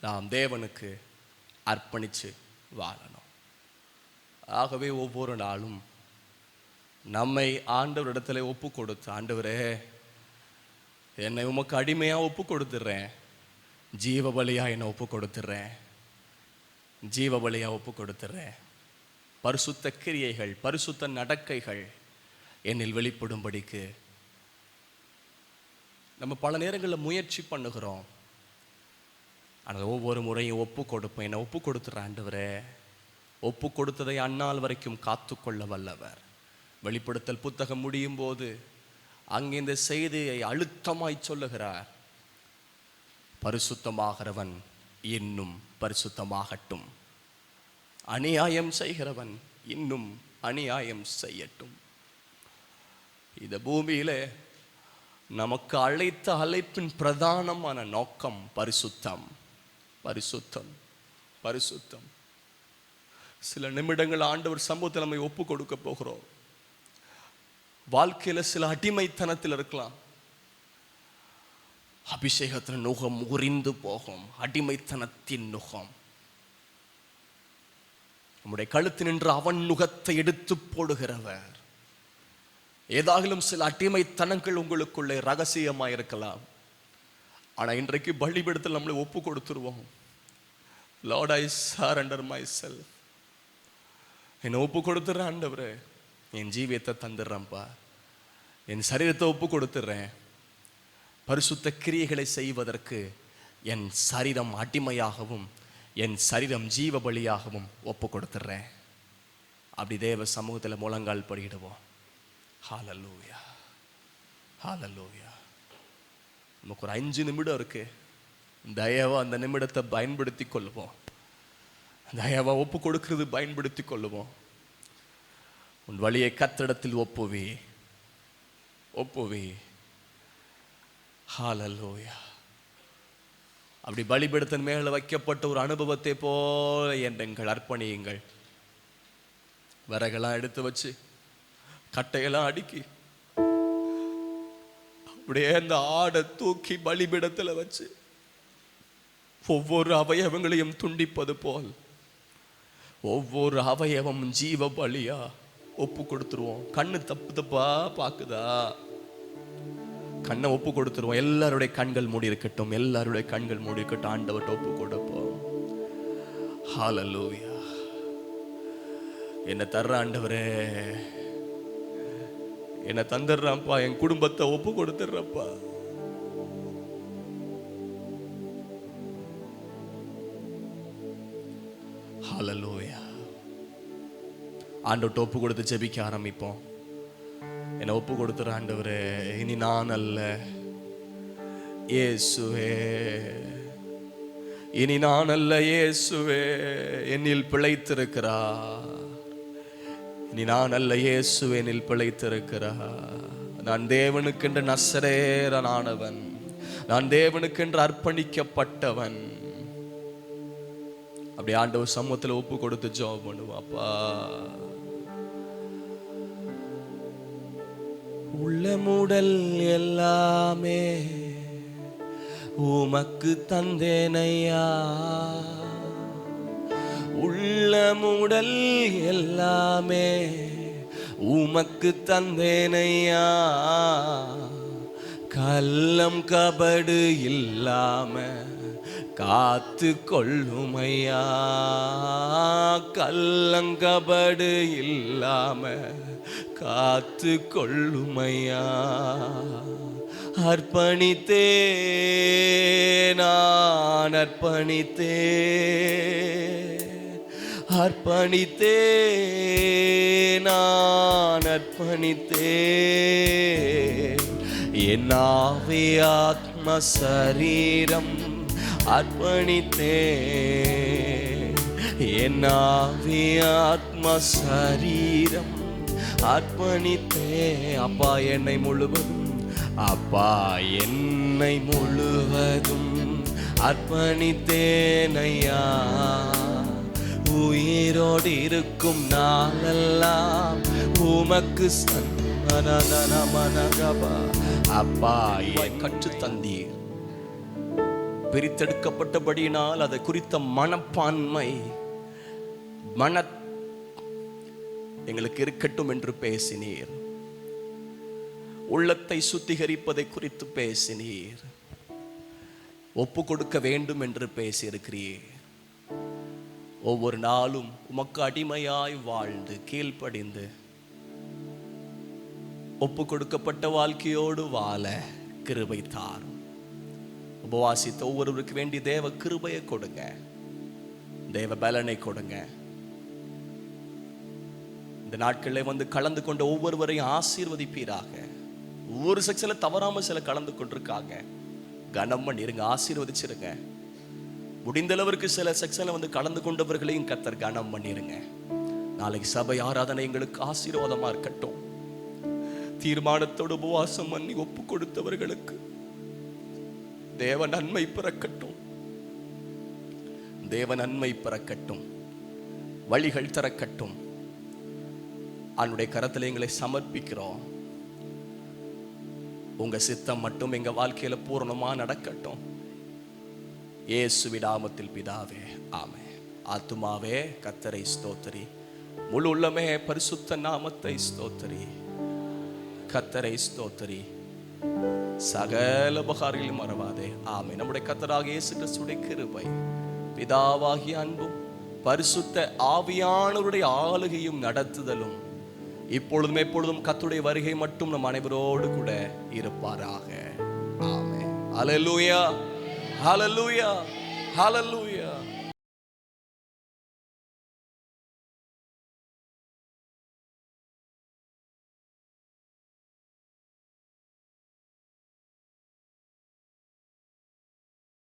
நாம் தேவனுக்கு அர்ப்பணிச்சு வாழணும். ஆகவே ஒவ்வொரு நாளும் நம்மை ஆண்டவரிடத்துல ஒப்பு கொடுத்து, ஆண்டவரே என்னை உமக்கு அடிமையா ஒப்பு கொடுத்துடுறேன், ஜீவ பலியா என்னை ஒப்பு கொடுத்துடுறேன், ஜீவ பலியா ஒப்பு கொடுத்துடுறேன். பரிசுத்த கிரியைகள், பரிசுத்த நடக்கைகள் என்னில் வெளிப்படும்படிக்கு நம்ம பல நேரங்களில் முயற்சி பண்ணுகிறோம். ஆனால் ஒவ்வொரு முறையும் ஒப்பு கொடுப்பேன், என்னை ஒப்பு கொடுத்துட்றேன் ஆண்டவரே. ஒப்பு கொடுத்ததை அந்நாள் வரைக்கும் காத்துக்கொள்ள வல்லவர். வெளிப்படுத்தல் புத்தகம் முடியும் போது அங்கே இந்த செய்தியை அழுத்தமாய் சொல்லுகிறார், பரிசுத்தமாகிறவன் இன்னும் பரிசுத்தமாகட்டும், அநியாயம் செய்கிறவன் இன்னும் அநியாயம் செய்யட்டும். இந்த பூமியில நமக்கு அழைத்த அழைப்பின் பிரதானமான நோக்கம் பரிசுத்தம், பரிசுத்தம், பரிசுத்தம். சில நிமிடங்கள் ஆண்டவர் சமூகத்தில் நம்மை ஒப்பு கொடுக்க போகிறோம். வாழ்க்கையில சில அடிமைத்தனத்தில் இருக்கலாம். அபிஷேகத்தின் நுகம் உரிந்து போகும், அடிமைத்தனத்தின் நுகம். நம்முடைய கழுத்து நின்று அவன் நுகத்தை எடுத்து போடுகிறவர். ஏதாகிலும் சில அடிமைத்தனங்கள் உங்களுக்குள்ளே ரகசியமாக இருக்கலாம். ஆனா இன்றைக்கு பலிபீடத்தில் நம்மளை ஒப்பு கொடுத்துருவோம். Lord, I surrender myself. என்னை ஒப்பு கொடுத்துட்றேன் ஆண்டவரே, என் ஜீவியத்தை தந்துடுறேன்ப்பா, என் சரீரத்தை ஒப்பு கொடுத்துட்றேன். பரிசுத்த கிரியைகளை செய்வதற்கு என் சரீரம் அடிமையாகவும் என் சரீரம் ஜீவ பலியாகவும் ஒப்பு கொடுத்துட்றேன். அப்படி தேவ சமூகத்தில் முழங்கால் படியிடுவோம். ஹல்லேலூயா, ஹல்லேலூயா. நமக்கு ஒரு 5 நிமிடம் இருக்கு. தயவா அந்த நிமிடத்தை பயன்படுத்தி கொள்ளுவோம். தயவா ஒப்பு கொடுக்கிறது பயன்படுத்தி கொள்ளுவோம். உன் வழியை கர்த்தரிடத்தில் ஒப்புவி, ஒப்புவி. ஹல்லேலூயா. அப்படி பலிபீடத்தின் மேல வைக்கப்பட்ட ஒரு அனுபவத்தை போல எண்ணங்கள், அர்ப்பணியுங்கள். விறகெல்லாம் எடுத்து வச்சு கட்டையெல்லாம் அடுக்கி அப்படியே அந்த ஆடை தூக்கி பலிபீடத்துல வச்சு ஒவ்வொரு அவயவங்களையும் துண்டிப்பது போல் ஒவ்வொரு அவயவம் ஜீவ பலியா ஒப்பு கொடுத்துருவோம். கண்ணு தப்பு தப்பா பாக்குதா, கண்ணை ஒப்பு கொடுத்துருவோம். எல்லாருடைய கண்கள் மூடி இருக்கட்டும், எல்லாருடைய கண்கள் மூடி இருக்கட்டும். ஆண்டவர்கிட்ட ஒப்பு கொடுப்போம். ஹல்லேலூயா. என்ன தர்ற ஆண்டவரே, என்ன தந்துடுறான்ப்பா, என் குடும்பத்தை ஒப்பு கொடுத்துடுறப்பா. ஹல்லேலூயா. ஆண்டவர்ட்ட ஒப்பு கொடுத்து ஜெபிக்க ஆரம்பிப்போம். என்னை ஒப்பு கொடுத்துற ஆண்டவரே, இனி நான் அல்ல இயேசுவே, இனி நான் அல்ல இயேசுவே என்னில் பிழைத்திருக்கிறார். இனி நான் அல்ல இயேசுவே என்னில் பிழைத்திருக்கிறார். நான் தேவனுக்கென்று நசரேயனானவன், நான் தேவனுக்கென்று அர்ப்பணிக்கப்பட்டவன். அப்படி ஆண்டவர் சமூகத்தில் ஒப்பு கொடுத்து ஜெபம் பண்ணுவாப்பா. உள்ளமுடல் எல்லாமே உமக்கு தந்தேனையா, உள்ளமுடல் எல்லாமே உமக்கு தந்தேனையா, கள்ளம் கபடு இல்லாம காத்து கொள்ளுமையா, கள்ளங்கபடு இல்லாம காத்து கொள்ளுமையா. அர்ப்பணித்தே நான் அர்ப்பணித்தே, அர்ப்பணித்தே நான் அர்ப்பணித்தே, என் ஆவி ஆத்ம சரீரம் அர்ப்பணித்தே, என் ஆவி ஆத்ம சரீரம் அர்ப்பணித்தே. அப்பா என்னை முழுவதும், அப்பா என்னை முழுவதும் அர்ப்பணித்தேனையா. உயிரோடு இருக்கும் நாளெல்லாம் உமக்கு சன்மானமனகபா. அப்பா கற்று தந்தீர், பிரித்தெடுக்கப்பட்டபடியினால் அதை குறித்த மனப்பான்மை எங்களுக்கு இருக்கட்டும் என்று பேசினீர். உள்ளத்தை சுத்திகரிப்பதை குறித்து பேசினீர். ஒப்பு கொடுக்க வேண்டும் என்று பேசியிருக்கிறீர். ஒவ்வொரு நாளும் உமக்கு அடிமையாய் வாழ்ந்து கீழ்ப்படிந்து ஒப்பு கொடுக்கப்பட்ட வாழ்க்கையோடு வாழ கிருபை தாரும். உபவாசித்த ஒவ்வொருவருக்கு வேண்டிய தேவ கிருபையை கொடுங்க, தேவ பலனை கொடுங்க. இந்த நாட்களில் வந்து கலந்து கொண்ட ஒவ்வொருவரையும் ஆசீர்வதிப்பீராக. ஒவ்வொரு செக்ஷன்ல தவறாம சில கலந்து கொண்டிருக்காங்க, கனம் பண்ணிருங்க, ஆசீர்வதிச்சிருங்க. முடிந்த அளவிற்கு சில செக்ஷன்ல வந்து கலந்து கொண்டவர்களையும் கர்த்தர் கனம் பண்ணிருங்க. நாளைக்கு சபை ஆராதனை எங்களுக்கு ஆசீர்வாதமா இருக்கட்டும். தீர்மானத்தோடு உபவாசம் பண்ணி ஒப்பு கொடுத்தவர்களுக்கு தேவ நன்மை பிறக்கட்டும், தேவ நன்மை பிறக்கட்டும், வழிகள் திறக்கட்டும். அவனுடைய கரத்தில் எங்களை சமர்ப்பிக்கிறோம். உங்க சித்தம் மட்டும் எங்க வாழ்க்கையில பூரணமா நடக்கட்டும். இயேசுவின் நாமத்தில் பிதாவே, ஆமென். ஆத்துமாவே கர்த்தரை ஸ்தோத்திரி, முழு உள்ளமே பரிசுத்த நாமத்தை ஸ்தோத்திரி. கர்த்தரை ஸ்தோத்திரி, சகல உபகாரங்களையும் மறவாதே. ஆமென். நம்முடைய கர்த்தராகிய இயேசு கிறிஸ்துவின் கிருபை, பிதாவாகிய அன்பும், பரிசுத்த ஆவியானவருடைய ஆளுகையும் நடத்துதலும் இப்பொழுதும் எப்பொழுதும் கர்த்தருடைய வருகை மட்டும் நம் அனைவரோடு கூட இருப்பாராக. ஆமென். ஹல்லேலூயா, ஹல்லேலூயா, ஹல்லேலூயா.